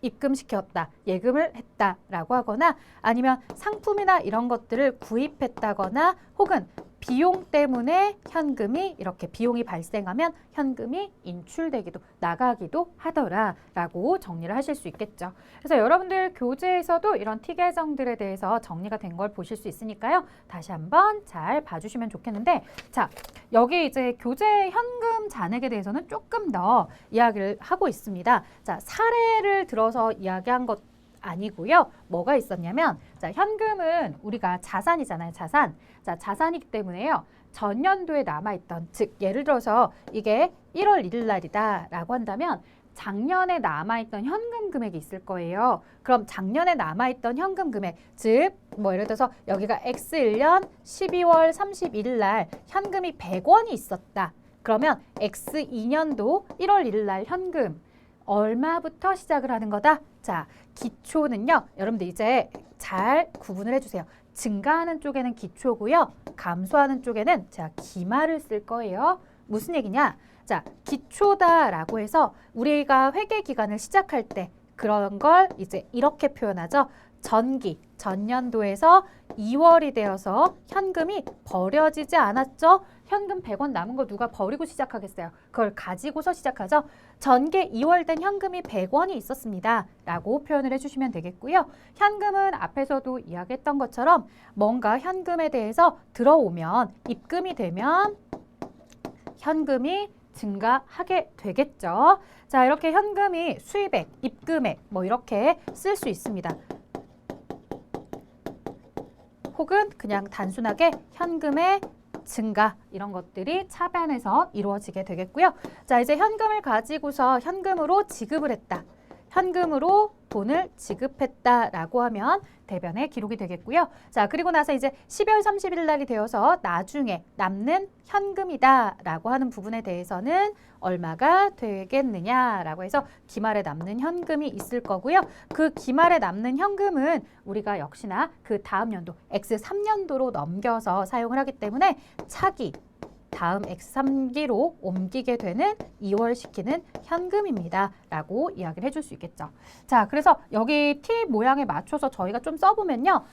입금시켰다, 예금을 했다라고 하거나 아니면 상품이나 이런 것들을 구입했다거나 혹은 비용 때문에 현금이 이렇게 비용이 발생하면 현금이 인출되기도 나가기도 하더라라고 정리를 하실 수 있겠죠. 그래서 여러분들 교재에서도 이런 T계정들에 대해서 정리가 된 걸 보실 수 있으니까요. 다시 한번 잘 봐주시면 좋겠는데 자, 여기 이제 교재 현금 잔액에 대해서는 조금 더 이야기를 하고 있습니다. 자, 사례를 들어서 이야기한 것 아니고요. 뭐가 있었냐면 자, 현금은 우리가 자산이잖아요. 자산. 자, 자산이기 때문에요. 전년도에 남아있던, 즉 예를 들어서 이게 1월 1일 날이다 라고 한다면 작년에 남아있던 현금 금액이 있을 거예요. 그럼 작년에 남아있던 현금 금액, 즉 뭐 예를 들어서 여기가 X1년 12월 31일 날 현금이 100원이 있었다. 그러면 X2년도 1월 1일 날 현금 얼마부터 시작을 하는 거다? 자, 기초는요. 여러분들 이제 잘 구분을 해주세요. 증가하는 쪽에는 기초고요. 감소하는 쪽에는 자, 기말을 쓸 거예요. 무슨 얘기냐? 자, 기초다라고 해서 우리가 회계 기간을 시작할 때 그런 걸 이제 이렇게 표현하죠. 전년도에서 2월이 되어서 현금이 버려지지 않았죠. 현금 100원 남은 거 누가 버리고 시작하겠어요. 그걸 가지고서 시작하죠. 전개 2월 된 현금이 100원이 있었습니다. 라고 표현을 해주시면 되겠고요. 현금은 앞에서도 이야기했던 것처럼 뭔가 현금에 대해서 들어오면 입금이 되면 현금이 증가하게 되겠죠. 자, 이렇게 현금이 수입액, 입금액 뭐 이렇게 쓸 수 있습니다. 혹은 그냥 단순하게 현금의 증가 이런 것들이 차변에서 이루어지게 되겠고요. 자, 이제 현금을 가지고서 현금으로 지급을 했다. 현금으로 돈을 지급했다라고 하면 대변에 기록이 되겠고요. 자, 그리고 나서 이제 12월 30일 날이 되어서 나중에 남는 현금이다라고 하는 부분에 대해서는 얼마가 되겠느냐라고 해서 기말에 남는 현금이 있을 거고요. 그 기말에 남는 현금은 우리가 역시나 그 다음 연도 X3년도로 넘겨서 사용을 하기 때문에 차기 다음 X3기로 옮기게 되는 2월 시기는 현금입니다. 라고 이야기를 해줄 수 있겠죠. 자, 그래서 여기 T 모양에 맞춰서 저희가 좀 써보면요.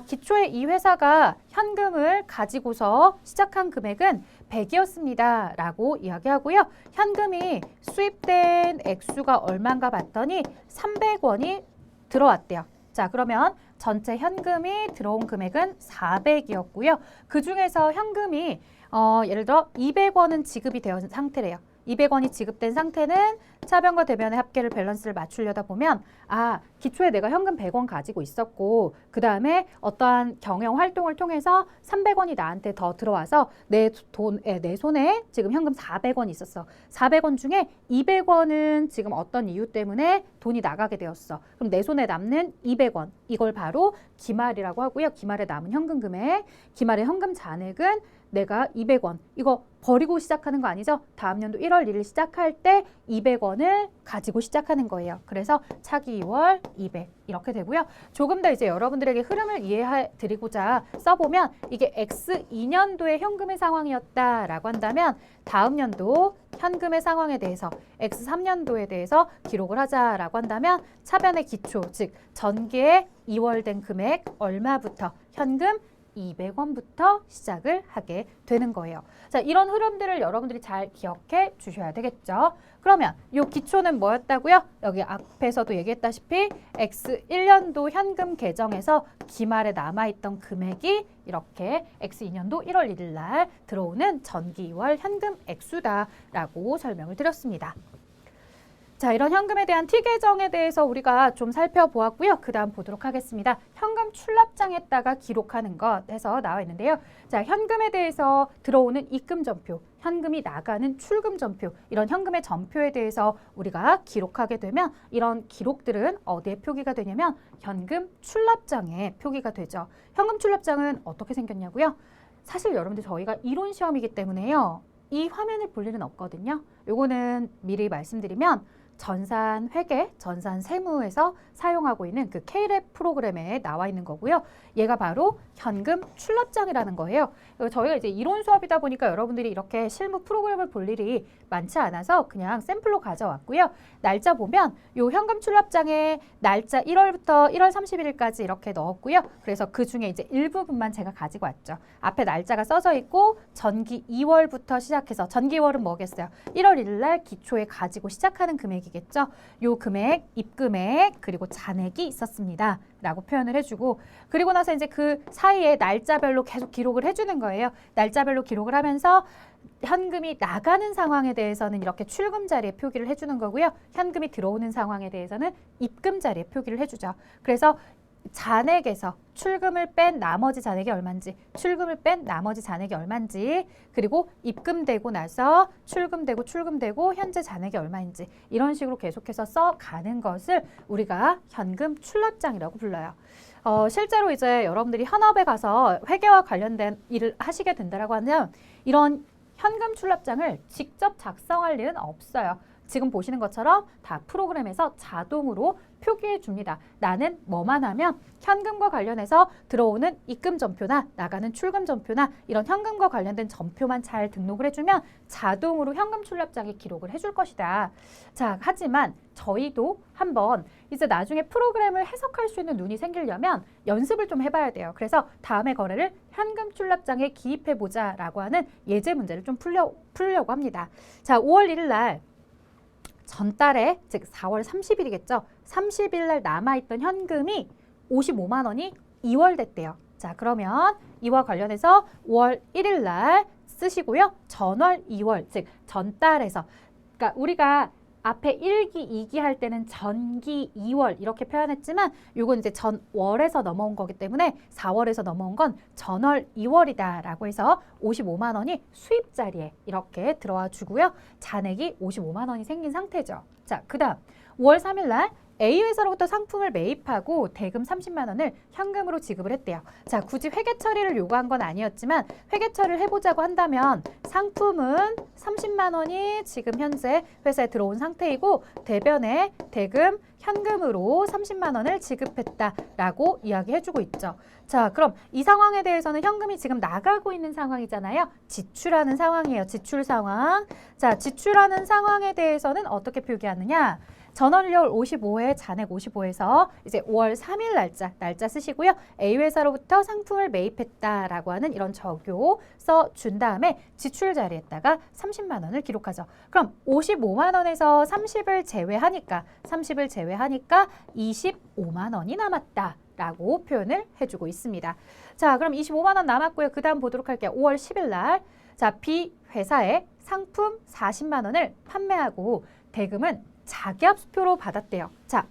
기초에 이 회사가 현금을 가지고서 시작한 금액은 100이었습니다. 라고 이야기하고요. 현금이 수입된 액수가 얼마인가 봤더니 300원이 들어왔대요. 자, 그러면 전체 현금이 들어온 금액은 400이었고요. 그 중에서 현금이 예를 들어 200원은 지급이 되어 상태래요. 200원이 지급된 상태는 차변과 대변의 합계를 밸런스를 맞추려다 보면 기초에 내가 현금 100원 가지고 있었고 그 다음에 어떠한 경영 활동을 통해서 300원이 나한테 더 들어와서 내 손에 지금 현금 400원이 있었어. 400원 중에 200원은 지금 어떤 이유 때문에 돈이 나가게 되었어. 그럼 내 손에 남는 200원 이걸 바로 기말이라고 하고요. 기말에 남은 현금 금액, 기말의 현금 잔액은 내가 200원 이거 버리고 시작하는 거 아니죠? 다음 연도 1월 1일 시작할 때 200원을 가지고 시작하는 거예요. 그래서 차기 2월 200 이렇게 되고요. 조금 더 이제 여러분들에게 흐름을 이해해 드리고자 써보면 이게 X2년도의 현금의 상황이었다라고 한다면 다음 연도 현금의 상황에 대해서 X3년도에 대해서 기록을 하자라고 한다면 차변의 기초, 즉 전기의 2월 된 금액 얼마부터 현금 200원부터 시작을 하게 되는 거예요. 자, 이런 흐름들을 여러분들이 잘 기억해 주셔야 되겠죠. 그러면 이 기초는 뭐였다고요? 여기 앞에서도 얘기했다시피 X1년도 현금 계정에서 기말에 남아있던 금액이 이렇게 X2년도 1월 1일 날 들어오는 전기 2월 현금 액수다라고 설명을 드렸습니다. 자, 이런 현금에 대한 T 계정에 대해서 우리가 좀 살펴보았고요. 그 다음 보도록 하겠습니다. 현금 출납장에다가 기록하는 것 해서 나와 있는데요. 자, 현금에 대해서 들어오는 입금 전표, 현금이 나가는 출금 전표, 이런 현금의 전표에 대해서 우리가 기록하게 되면 이런 기록들은 어디에 표기가 되냐면 현금 출납장에 표기가 되죠. 현금 출납장은 어떻게 생겼냐고요? 사실 여러분들 저희가 이론 시험이기 때문에요. 이 화면을 볼 일은 없거든요. 요거는 미리 말씀드리면 전산 회계, 전산 세무에서 사용하고 있는 그 K랩 프로그램에 나와 있는 거고요. 얘가 바로 현금 출납장이라는 거예요. 저희가 이제 이론 수업이다 보니까 여러분들이 이렇게 실무 프로그램을 볼 일이 많지 않아서 그냥 샘플로 가져왔고요. 날짜 보면 요 현금 출납장에 날짜 1월부터 1월 31일까지 이렇게 넣었고요. 그래서 그 중에 이제 일부분만 제가 가지고 왔죠. 앞에 날짜가 써져 있고 전기 2월부터 시작해서 전기 2월은 뭐겠어요? 1월 1일 날 기초에 가지고 시작하는 금액이겠죠. 요 금액, 입금액, 그리고 잔액이 있었습니다. 라고 표현을 해주고 그리고 나서 이제 그 사이에 날짜별로 계속 기록을 해주는 거예요. 날짜별로 기록을 하면서 현금이 나가는 상황에 대해서는 이렇게 출금 자리에 표기를 해주는 거고요. 현금이 들어오는 상황에 대해서는 입금 자리에 표기를 해주죠. 그래서 잔액에서 출금을 뺀 나머지 잔액이 얼마인지, 출금을 뺀 나머지 잔액이 얼마인지, 그리고 입금되고 나서 출금되고 현재 잔액이 얼마인지 이런 식으로 계속해서 써가는 것을 우리가 현금 출납장이라고 불러요. 실제로 이제 여러분들이 현업에 가서 회계와 관련된 일을 하시게 된다라고 하면 이런 현금 출납장을 직접 작성할 일은 없어요. 지금 보시는 것처럼 다 프로그램에서 자동으로 표기해 줍니다. 나는 뭐만 하면 현금과 관련해서 들어오는 입금 전표나 나가는 출금 전표나 이런 현금과 관련된 전표만 잘 등록을 해주면 자동으로 현금 출납장에 기록을 해줄 것이다. 자, 하지만 저희도 한번 이제 나중에 프로그램을 해석할 수 있는 눈이 생기려면 연습을 좀 해봐야 돼요. 그래서 다음의 거래를 현금 출납장에 기입해보자 라고 하는 예제 문제를 좀 풀려고 합니다. 자, 5월 1일 날 전달에 즉 4월 30일이겠죠. 30일 날 남아있던 현금이 55만 원이 2월 됐대요. 자, 그러면 이와 관련해서 5월 1일 날 쓰시고요. 전월 2월, 즉 전달에서 그러니까 우리가 앞에 1기, 2기 할 때는 전기 2월 이렇게 표현했지만 요건 이제 전월에서 넘어온 거기 때문에 4월에서 넘어온 건 전월 2월이다 라고 해서 55만 원이 수입 자리에 이렇게 들어와 주고요. 잔액이 55만 원이 생긴 상태죠. 자, 그 다음 5월 3일 날 A회사로부터 상품을 매입하고 대금 30만 원을 현금으로 지급을 했대요. 자, 굳이 회계 처리를 요구한 건 아니었지만 회계 처리를 해보자고 한다면 상품은 30만 원이 지금 현재 회사에 들어온 상태이고 대변에 대금 현금으로 30만 원을 지급했다라고 이야기해주고 있죠. 자, 그럼 이 상황에 대해서는 현금이 지금 나가고 있는 상황이잖아요. 지출하는 상황이에요. 지출 상황. 자, 지출하는 상황에 대해서는 어떻게 표기하느냐? 전월월 55회 잔액 55에서 이제 5월 3일 날짜 쓰시고요. A회사로부터 상품을 매입했다라고 하는 이런 적요 써준 다음에 지출 자리에다가 30만 원을 기록하죠. 그럼 55만 원에서 30을 제외하니까 25만 원이 남았다. 라고 표현을 해주고 있습니다. 자, 그럼 25만 원 남았고요. 그 다음 보도록 할게요. 5월 10일 날 자, B 회사에 상품 40만 원을 판매하고 대금은 자기압수표로 받았대요. 자,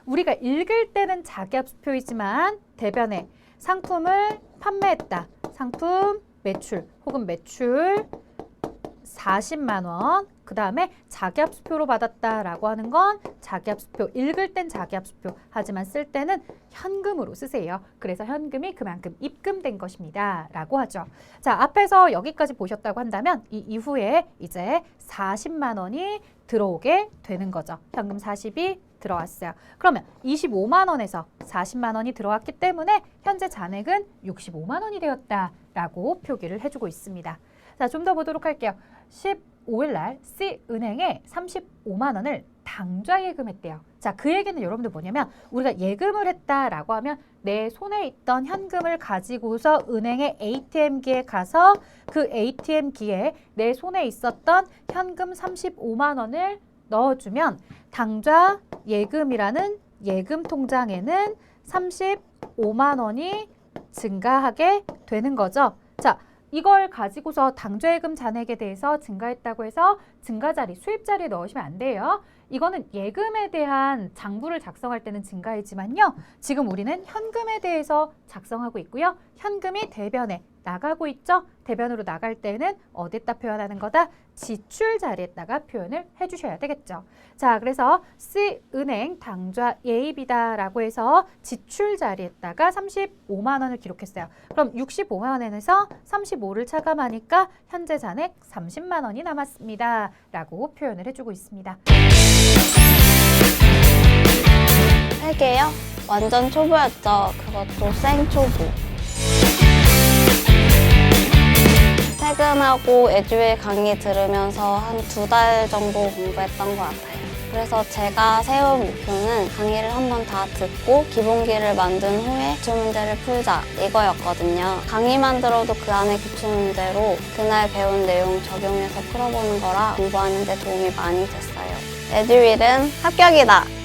우리가 읽을 때는 자기압수표이지만 대변에 상품을 판매했다. 상품 매출 혹은 매출 40만 원. 그 다음에 자기압수표로 받았다라고 하는 건 자기압수표, 읽을 땐 자기압수표, 하지만 쓸 때는 현금으로 쓰세요. 그래서 현금이 그만큼 입금된 것입니다. 라고 하죠. 자, 앞에서 여기까지 보셨다고 한다면 이 이후에 이제 40만 원이 들어오게 되는 거죠. 현금 40이 들어왔어요. 그러면 25만 원에서 40만 원이 들어왔기 때문에 현재 잔액은 65만 원이 되었다라고 표기를 해주고 있습니다. 자, 좀 더 보도록 할게요. 15일 날 C은행에 35만 원을 당좌 예금했대요. 자, 그 얘기는 여러분들 뭐냐면 우리가 예금을 했다라고 하면 내 손에 있던 현금을 가지고서 은행의 ATM기에 가서 그 ATM기에 내 손에 있었던 현금 35만 원을 넣어주면 당좌 예금이라는 예금 통장에는 35만 원이 증가하게 되는 거죠. 자, 이걸 가지고서 당좌예금 잔액에 대해서 증가했다고 해서 증가자리, 수입자리에 넣으시면 안 돼요. 이거는 예금에 대한 장부를 작성할 때는 증가이지만요. 지금 우리는 현금에 대해서 작성하고 있고요. 현금이 대변에 나가고 있죠. 대변으로 나갈 때는 어디다 표현하는 거다? 지출 자리에다가 표현을 해주셔야 되겠죠. 자, 그래서 C은행 당좌 예입이다라고 해서 지출 자리에다가 35만 원을 기록했어요. 그럼 65만 원에서 35를 차감하니까 현재 잔액 30만 원이 남았습니다. 라고 표현을 해주고 있습니다. 회계요? 완전 초보였죠. 그것도 생초보. 퇴근하고 에듀윌 강의 들으면서 한 2달 정도 공부했던 것 같아요. 그래서 제가 세운 목표는 강의를 한번 다 듣고 기본기를 만든 후에 기출문제를 풀자 이거였거든요. 강의만 들어도 그 안에 기출문제로 그날 배운 내용 적용해서 풀어보는 거라 공부하는 데 도움이 많이 됐어요. 에듀윌은 합격이다!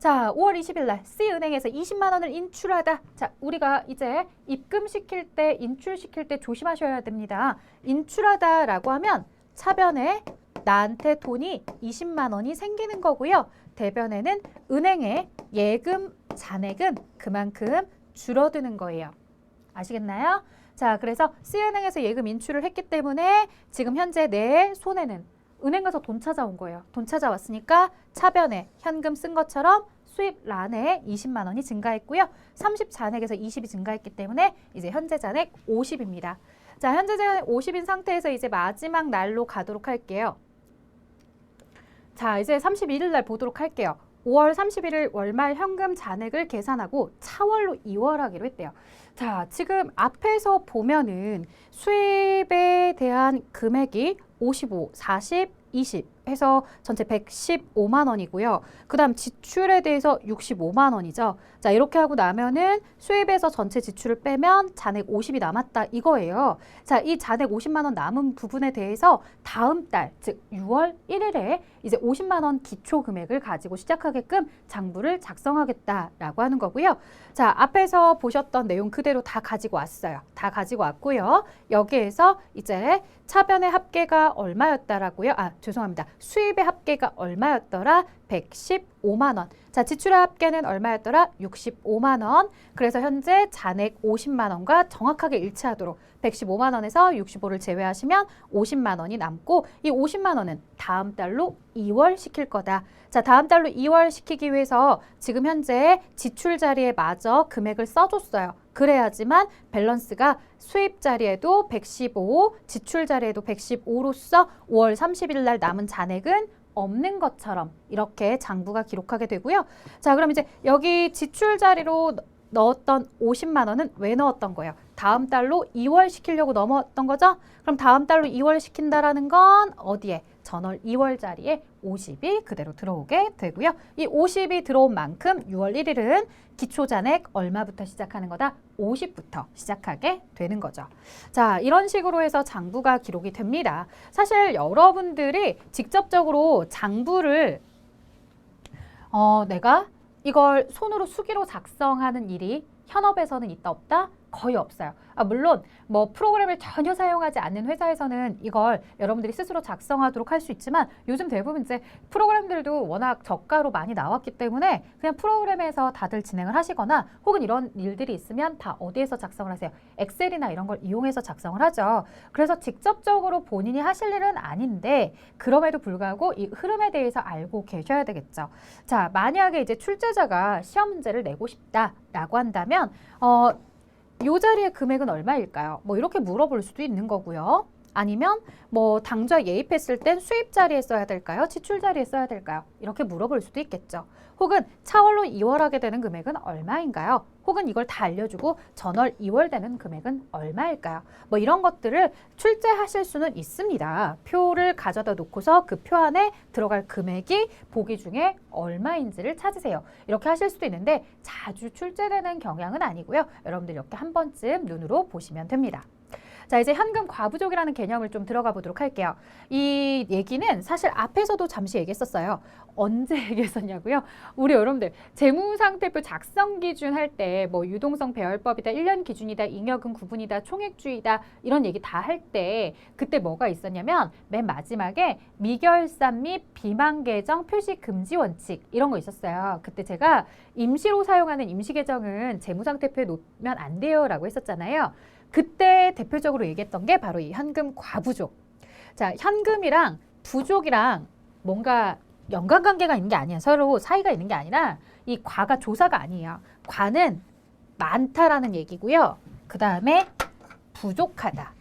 자, 5월 20일 날 C은행에서 20만 원을 인출하다. 자, 우리가 이제 입금시킬 때, 인출시킬 때 조심하셔야 됩니다. 인출하다라고 하면 차변에 나한테 돈이 20만 원이 생기는 거고요. 대변에는 은행의 예금 잔액은 그만큼 줄어드는 거예요. 아시겠나요? 자, 그래서 C은행에서 예금 인출을 했기 때문에 지금 현재 내 손에는 은행 가서 돈 찾아온 거예요. 돈 찾아왔으니까 차변에 현금 쓴 것처럼 수입란에 20만 원이 증가했고요. 30 잔액에서 20이 증가했기 때문에 이제 현재 잔액 50입니다. 자, 현재 잔액 50인 상태에서 이제 마지막 날로 가도록 할게요. 자, 이제 31일 날 보도록 할게요. 5월 31일 월말 현금 잔액을 계산하고 차월로 이월하기로 했대요. 자, 지금 앞에서 보면은 수입에 대한 금액이 55, 40, 20 해서 전체 115만 원이고요. 그 다음 지출에 대해서 65만 원이죠. 자, 이렇게 하고 나면은 수입에서 전체 지출을 빼면 잔액 50이 남았다 이거예요. 자, 이 잔액 50만 원 남은 부분에 대해서 다음 달, 즉 6월 1일에 이제 50만 원 기초 금액을 가지고 시작하게끔 장부를 작성하겠다라고 하는 거고요. 자, 앞에서 보셨던 내용 그대로 다 가지고 왔어요. 다 가지고 왔고요. 여기에서 이제 차변의 합계가 얼마였다라고요? 아, 죄송합니다. 수입의 합계가 얼마였더라? 115만 원. 자, 지출의 합계는 얼마였더라? 65만 원. 그래서 현재 잔액 50만 원과 정확하게 일치하도록 115만 원에서 65를 제외하시면 50만 원이 남고 이 50만 원은 다음 달로 2월 시킬 거다. 자, 다음 달로 2월 시키기 위해서 지금 현재 지출 자리에 마저 금액을 써줬어요. 그래야지만 밸런스가 수입 자리에도 115, 지출 자리에도 115로서 5월 30일 날 남은 잔액은 없는 것처럼 이렇게 장부가 기록하게 되고요. 자, 그럼 이제 여기 지출 자리로 넣었던 50만 원은 왜 넣었던 거예요? 다음 달로 2월 시키려고 넣었던 거죠? 그럼 다음 달로 2월 시킨다라는 건 어디에? 전월 2월 자리에 50이 그대로 들어오게 되고요. 이 50이 들어온 만큼 6월 1일은 기초잔액 얼마부터 시작하는 거다? 50부터 시작하게 되는 거죠. 자, 이런 식으로 해서 장부가 기록이 됩니다. 사실 여러분들이 직접적으로 장부를 내가 이걸 손으로 수기로 작성하는 일이 현업에서는 있다 없다? 거의 없어요. 물론 뭐 프로그램을 전혀 사용하지 않는 회사에서는 이걸 여러분들이 스스로 작성하도록 할 수 있지만 요즘 대부분 이제 프로그램들도 워낙 저가로 많이 나왔기 때문에 그냥 프로그램에서 다들 진행을 하시거나 혹은 이런 일들이 있으면 다 어디에서 작성을 하세요? 엑셀이나 이런 걸 이용해서 작성을 하죠. 그래서 직접적으로 본인이 하실 일은 아닌데 그럼에도 불구하고 이 흐름에 대해서 알고 계셔야 되겠죠. 자, 만약에 이제 출제자가 시험 문제를 내고 싶다라고 한다면 요 자리의 금액은 얼마일까요? 뭐 이렇게 물어볼 수도 있는 거고요. 아니면 뭐 당좌 예입했을 땐 수입 자리에 써야 될까요? 지출 자리에 써야 될까요? 이렇게 물어볼 수도 있겠죠. 혹은 차월로 2월 하게 되는 금액은 얼마인가요? 혹은 이걸 다 알려주고 전월 2월 되는 금액은 얼마일까요? 뭐 이런 것들을 출제하실 수는 있습니다. 표를 가져다 놓고서 그 표 안에 들어갈 금액이 보기 중에 얼마인지를 찾으세요. 이렇게 하실 수도 있는데 자주 출제되는 경향은 아니고요. 여러분들 이렇게 한 번쯤 눈으로 보시면 됩니다. 자, 이제 현금 과부족이라는 개념을 좀 들어가 보도록 할게요. 이 얘기는 사실 앞에서도 잠시 얘기했었어요. 언제 얘기했었냐고요? 우리 여러분들 재무상태표 작성 기준 할 때 뭐 유동성 배열법이다, 1년 기준이다, 잉여금 구분이다, 총액주의다 이런 얘기 다 할 때 그때 뭐가 있었냐면 맨 마지막에 미결산 및 비만 계정 표시 금지 원칙 이런 거 있었어요. 그때 제가 임시로 사용하는 임시 계정은 재무상태표에 놓으면 안 돼요 라고 했었잖아요. 그때 대표적으로 얘기했던 게 바로 이 현금 과부족. 자, 현금이랑 부족이랑 뭔가 연관관계가 있는 게 아니야. 서로 사이가 있는 게 아니라 이 과가 조사가 아니에요. 과는 많다라는 얘기고요. 그 다음에 부족하다.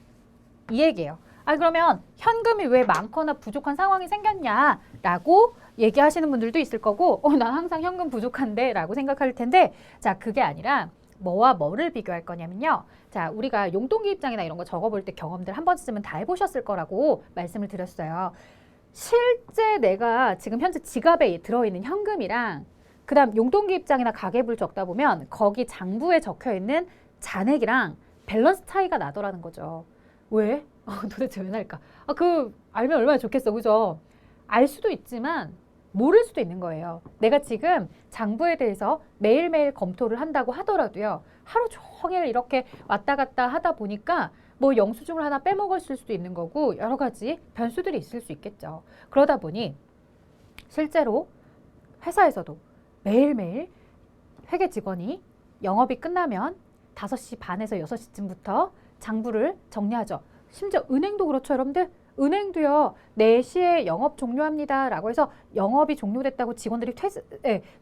이 얘기예요. 그러면 현금이 왜 많거나 부족한 상황이 생겼냐라고 얘기하시는 분들도 있을 거고 난 항상 현금 부족한데 라고 생각할 텐데 자, 그게 아니라 뭐와 뭐를 비교할 거냐면요. 자, 우리가 용돈기 입장이나 이런 거 적어볼 때 경험들 한 번쯤은 다 해보셨을 거라고 말씀을 드렸어요. 실제 내가 지금 현재 지갑에 들어있는 현금이랑 그 다음 용돈기 입장이나 가계부를 적다 보면 거기 장부에 적혀있는 잔액이랑 밸런스 차이가 나더라는 거죠. 왜? 도대체 왜 날까? 알면 얼마나 좋겠어, 그죠? 알 수도 있지만 모를 수도 있는 거예요. 내가 지금 장부에 대해서 매일매일 검토를 한다고 하더라도요. 하루 종일 이렇게 왔다 갔다 하다 보니까 뭐 영수증을 하나 빼먹었을 수도 있는 거고 여러 가지 변수들이 있을 수 있겠죠. 그러다 보니 실제로 회사에서도 매일매일 회계 직원이 영업이 끝나면 5시 반에서 6시쯤부터 장부를 정리하죠. 심지어 은행도 그렇죠, 여러분들. 은행도요. 4시에 영업 종료합니다 라고 해서 영업이 종료됐다고 직원들이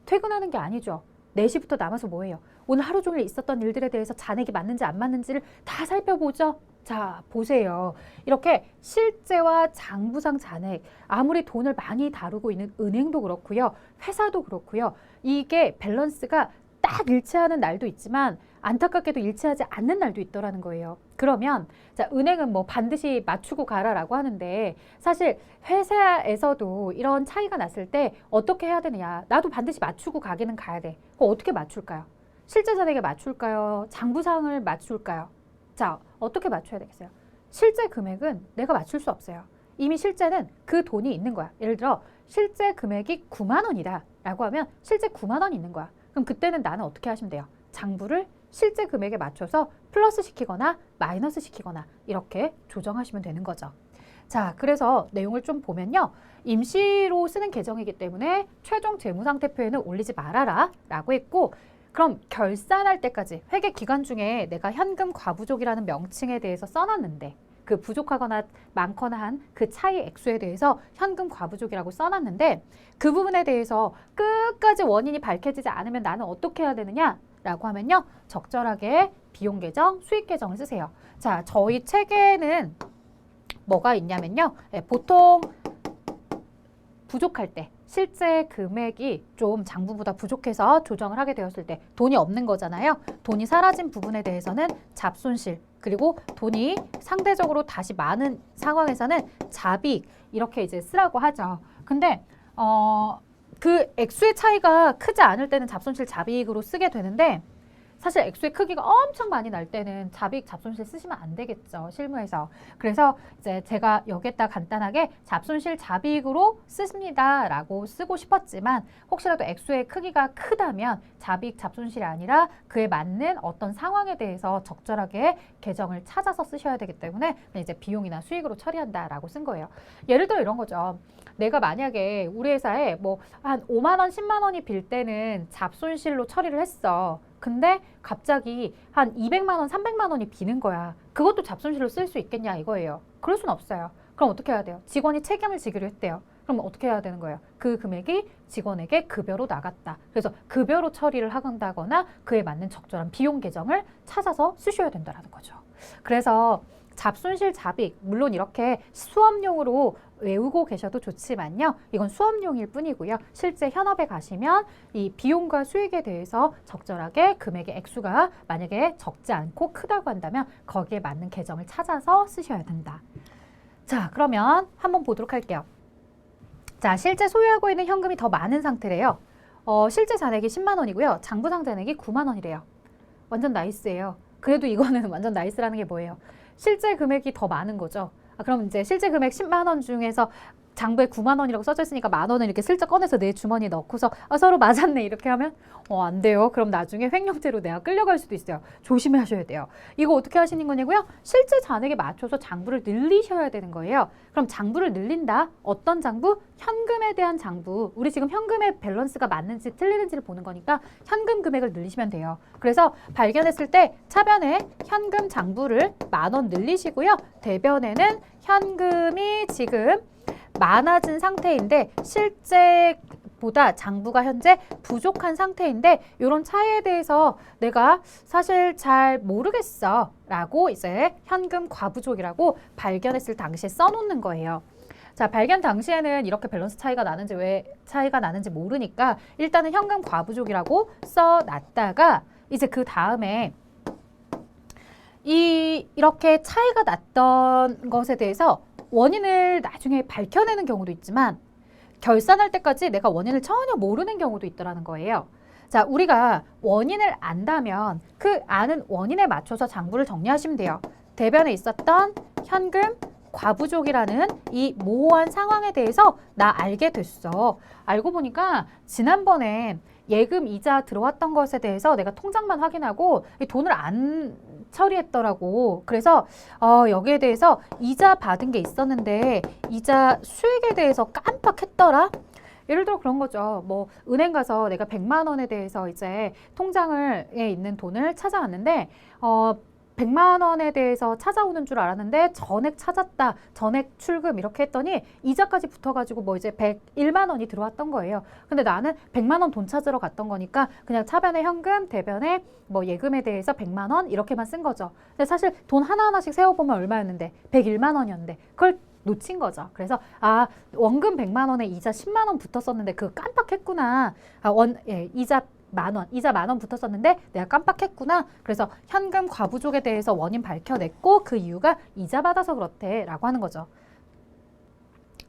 퇴근하는 게 아니죠. 4시부터 남아서 뭐해요? 오늘 하루 종일 있었던 일들에 대해서 잔액이 맞는지 안 맞는지를 다 살펴보죠. 자, 보세요. 이렇게 실제와 장부상 잔액, 아무리 돈을 많이 다루고 있는 은행도 그렇고요. 회사도 그렇고요. 이게 밸런스가 딱 일치하는 날도 있지만 안타깝게도 일치하지 않는 날도 있더라는 거예요. 그러면 자, 은행은 뭐 반드시 맞추고 가라라고 하는데 사실 회사에서도 이런 차이가 났을 때 어떻게 해야 되느냐. 나도 반드시 맞추고 가기는 가야 돼. 그거 어떻게 맞출까요? 실제 잔액에 맞출까요? 장부상을 맞출까요? 자, 어떻게 맞춰야 되겠어요? 실제 금액은 내가 맞출 수 없어요. 이미 실제는 그 돈이 있는 거야. 예를 들어 실제 금액이 9만 원이다 라고 하면 실제 9만 원이 있는 거야. 그럼 그때는 나는 어떻게 하시면 돼요? 장부를 실제 금액에 맞춰서 플러스 시키거나 마이너스 시키거나 이렇게 조정하시면 되는 거죠. 자, 그래서 내용을 좀 보면요. 임시로 쓰는 계정이기 때문에 최종 재무상태표에는 올리지 말아라 라고 했고, 그럼 결산할 때까지 회계 기간 중에 내가 현금 과부족이라는 명칭에 대해서 써놨는데 그 부족하거나 많거나 한 그 차이 액수에 대해서 현금 과부족이라고 써놨는데 그 부분에 대해서 끝까지 원인이 밝혀지지 않으면 나는 어떻게 해야 되느냐 라고 하면요. 적절하게 비용 계정, 수익 계정을 쓰세요. 자, 저희 책에는 뭐가 있냐면요. 보통 부족할 때 실제 금액이 좀 장부보다 부족해서 조정을 하게 되었을 때 돈이 없는 거잖아요. 돈이 사라진 부분에 대해서는 잡손실, 그리고 돈이 상대적으로 다시 많은 상황에서는 잡이익 이렇게 이제 쓰라고 하죠. 근데 그 액수의 차이가 크지 않을 때는 잡손실 잡이익으로 쓰게 되는데 사실 액수의 크기가 엄청 많이 날 때는 잡이익 잡손실 쓰시면 안 되겠죠. 실무에서. 그래서 이제 제가 여기에다 간단하게 잡손실 잡이익으로 쓰십니다 라고 쓰고 싶었지만 혹시라도 액수의 크기가 크다면 잡이익 잡손실이 아니라 그에 맞는 어떤 상황에 대해서 적절하게 계정을 찾아서 쓰셔야 되기 때문에 이제 비용이나 수익으로 처리한다라고 쓴 거예요. 예를 들어 이런 거죠. 내가 만약에 우리 회사에 뭐 한 5만 원, 10만 원이 빌 때는 잡손실로 처리를 했어. 근데 갑자기 한 200만 원, 300만 원이 비는 거야. 그것도 잡손실로 쓸 수 있겠냐 이거예요. 그럴 순 없어요. 그럼 어떻게 해야 돼요? 직원이 책임을 지기로 했대요. 그럼 어떻게 해야 되는 거예요? 그 금액이 직원에게 급여로 나갔다. 그래서 급여로 처리를 한다거나 그에 맞는 적절한 비용 계정을 찾아서 쓰셔야 된다는 거죠. 그래서 잡손실 잡이익, 물론 이렇게 수업용으로 외우고 계셔도 좋지만요. 이건 수업용일 뿐이고요. 실제 현업에 가시면 이 비용과 수익에 대해서 적절하게 금액의 액수가 만약에 적지 않고 크다고 한다면 거기에 맞는 계정을 찾아서 쓰셔야 된다. 자, 그러면 한번 보도록 할게요. 자, 실제 소유하고 있는 현금이 더 많은 상태래요. 실제 잔액이 10만 원이고요. 장부상 잔액이 9만 원이래요. 완전 나이스예요. 그래도 이거는 완전 나이스라는 게 뭐예요? 실제 금액이 더 많은 거죠. 그럼 이제 실제 금액 10만 원 중에서 장부에 9만 원이라고 써져 있으니까 만 원을 이렇게 슬쩍 꺼내서 내 주머니에 넣고서 서로 맞았네 이렇게 하면 안 돼요. 그럼 나중에 횡령죄로 내가 끌려갈 수도 있어요. 조심하셔야 돼요. 이거 어떻게 하시는 거냐고요? 실제 잔액에 맞춰서 장부를 늘리셔야 되는 거예요. 그럼 장부를 늘린다. 어떤 장부? 현금에 대한 장부. 우리 지금 현금의 밸런스가 맞는지 틀리는지를 보는 거니까 현금 금액을 늘리시면 돼요. 그래서 발견했을 때 차변에 현금 장부를 10,000원 늘리시고요. 대변에는 현금이 지금 많아진 상태인데 실제보다 장부가 현재 부족한 상태인데 이런 차이에 대해서 내가 사실 잘 모르겠어 라고 이제 현금 과부족이라고 발견했을 당시에 써놓는 거예요. 자, 발견 당시에는 이렇게 밸런스 차이가 나는지 왜 차이가 나는지 모르니까 일단은 현금 과부족이라고 써놨다가 이제 그 다음에 이렇게 차이가 났던 것에 대해서 원인을 나중에 밝혀내는 경우도 있지만 결산할 때까지 내가 원인을 전혀 모르는 경우도 있더라는 거예요. 자, 우리가 원인을 안다면 그 아는 원인에 맞춰서 장부를 정리하시면 돼요. 대변에 있었던 현금 과부족이라는 이 모호한 상황에 대해서 나 알게 됐어. 알고 보니까 지난번에 예금 이자 들어왔던 것에 대해서 내가 통장만 확인하고 이 돈을 안 처리했더라고. 그래서 여기에 대해서 이자 받은 게 있었는데 이자 수익에 대해서 깜빡했더라. 예를 들어 그런 거죠. 뭐 은행 가서 내가 100만 원에 대해서 이제 통장에 있는 돈을 찾아왔는데 100만 원에 대해서 찾아오는 줄 알았는데 전액 찾았다. 전액 출금 이렇게 했더니 이자까지 붙어가지고 뭐 이제 101만 원이 들어왔던 거예요. 근데 나는 100만 원 돈 찾으러 갔던 거니까 그냥 차변에 현금, 대변에 뭐 예금에 대해서 100만 원 이렇게만 쓴 거죠. 근데 사실 돈 하나하나씩 세어보면 얼마였는데 101만 원이었는데 그걸 놓친 거죠. 그래서 원금 100만 원에 이자 10만 원 붙었었는데 그거 깜빡했구나. 이자 만 원, 이자 10,000원 붙었었는데 내가 깜빡했구나. 그래서 현금 과부족에 대해서 원인 밝혀냈고 그 이유가 이자 받아서 그렇대 라고 하는 거죠.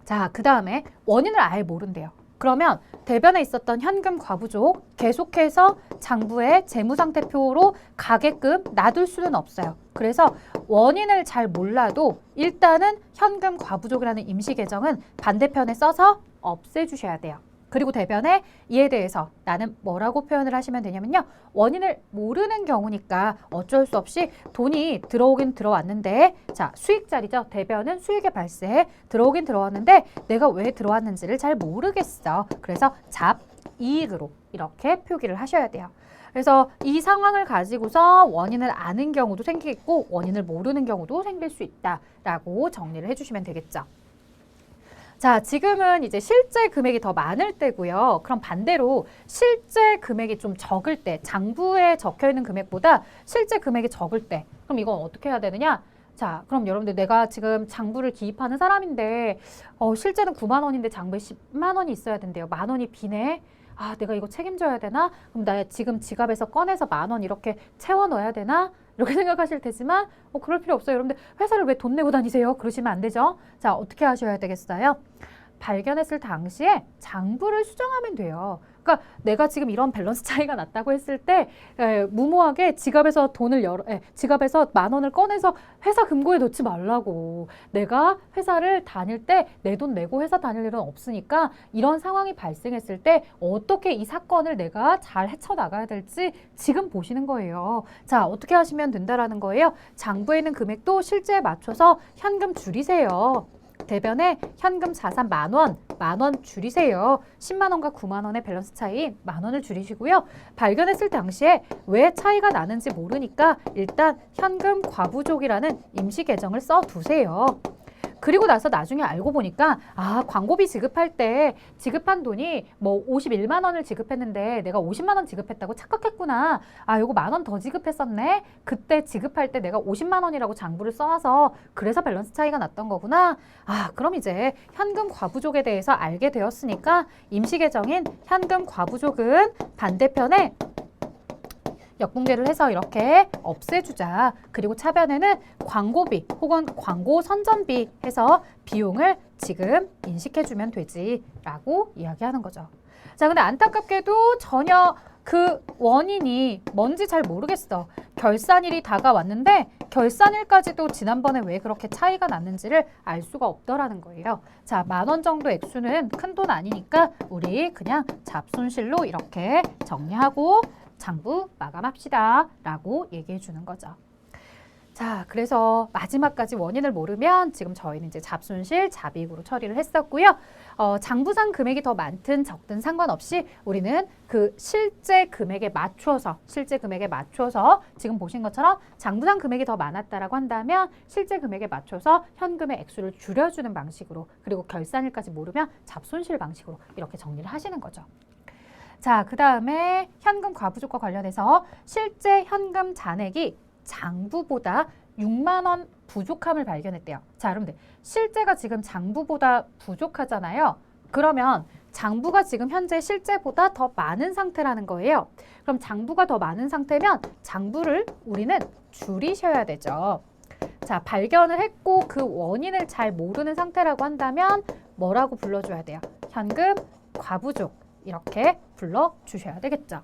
자, 그 다음에 원인을 아예 모른대요. 그러면 대변에 있었던 현금 과부족 계속해서 장부의 재무상태표로 가게끔 놔둘 수는 없어요. 그래서 원인을 잘 몰라도 일단은 현금 과부족이라는 임시 계정은 반대편에 써서 없애주셔야 돼요. 그리고 대변에 이에 대해서 나는 뭐라고 표현을 하시면 되냐면요. 원인을 모르는 경우니까 어쩔 수 없이 돈이 들어오긴 들어왔는데 자, 수익자리죠. 대변은 수익의 발생에 들어오긴 들어왔는데 내가 왜 들어왔는지를 잘 모르겠어. 그래서 잡이익으로 이렇게 표기를 하셔야 돼요. 그래서 이 상황을 가지고서 원인을 아는 경우도 생기겠고 원인을 모르는 경우도 생길 수 있다라고 정리를 해주시면 되겠죠. 자, 지금은 이제 실제 금액이 더 많을 때고요. 그럼 반대로 실제 금액이 좀 적을 때, 장부에 적혀 있는 금액보다 실제 금액이 적을 때, 그럼 이건 어떻게 해야 되느냐? 자, 그럼 여러분들 내가 지금 장부를 기입하는 사람인데 실제는 9만 원인데 장부에 10만 원이 있어야 된대요. 만 원이 비네. 아, 내가 이거 책임져야 되나? 그럼 나 지금 지갑에서 꺼내서 10,000원 이렇게 채워 넣어야 되나? 이렇게 생각하실 테지만 그럴 필요 없어요. 여러분들 회사를 왜 돈 내고 다니세요? 그러시면 안 되죠. 자, 어떻게 하셔야 되겠어요? 발견했을 당시에 장부를 수정하면 돼요. 그러니까 내가 지금 이런 밸런스 차이가 났다고 했을 때 무모하게 지갑에서 지갑에서 10,000원을 꺼내서 회사 금고에 넣지 말라고. 내가 회사를 다닐 때 내 돈 내고 회사 다닐 일은 없으니까 이런 상황이 발생했을 때 어떻게 이 사건을 내가 잘 헤쳐나가야 될지 지금 보시는 거예요. 자, 어떻게 하시면 된다라는 거예요. 장부에 있는 금액도 실제에 맞춰서 현금 줄이세요. 대변에 현금 자산 10,000원, 10,000원 줄이세요. 10만 원과 9만 원의 밸런스 차이 10,000원을 줄이시고요. 발견했을 당시에 왜 차이가 나는지 모르니까 일단 현금 과부족이라는 임시 계정을 써두세요. 그리고 나서 나중에 알고 보니까 광고비 지급할 때 지급한 돈이 뭐 51만 원을 지급했는데 내가 50만 원 지급했다고 착각했구나. 요거 10,000원 더 지급했었네. 그때 지급할 때 내가 50만 원이라고 장부를 써와서 그래서 밸런스 차이가 났던 거구나. 그럼 이제 현금 과부족에 대해서 알게 되었으니까 임시 계정인 현금 과부족은 반대편에 역분계를 해서 이렇게 없애주자. 그리고 차변에는 광고비 혹은 광고 선전비 해서 비용을 지금 인식해주면 되지 라고 이야기하는 거죠. 자, 근데 안타깝게도 전혀 그 원인이 뭔지 잘 모르겠어. 결산일이 다가왔는데 결산일까지도 지난번에 왜 그렇게 차이가 났는지를 알 수가 없더라는 거예요. 자, 10,000원 정도 액수는 큰 돈 아니니까 우리 그냥 잡손실로 이렇게 정리하고 장부 마감합시다 라고 얘기해 주는 거죠. 자, 그래서 마지막까지 원인을 모르면 지금 저희는 이제 잡손실, 잡이익으로 처리를 했었고요. 장부상 금액이 더 많든 적든 상관없이 우리는 그 실제 금액에 맞춰서 지금 보신 것처럼 장부상 금액이 더 많았다라고 한다면 실제 금액에 맞춰서 현금의 액수를 줄여주는 방식으로, 그리고 결산일까지 모르면 잡손실 방식으로 이렇게 정리를 하시는 거죠. 자, 그 다음에 현금 과부족과 관련해서 실제 현금 잔액이 장부보다 6만 원 부족함을 발견했대요. 자, 여러분들 실제가 지금 장부보다 부족하잖아요. 그러면 장부가 지금 현재 실제보다 더 많은 상태라는 거예요. 그럼 장부가 더 많은 상태면 장부를 우리는 줄이셔야 되죠. 자, 발견을 했고 그 원인을 잘 모르는 상태라고 한다면 뭐라고 불러줘야 돼요? 현금 과부족. 이렇게 불러주셔야 되겠죠.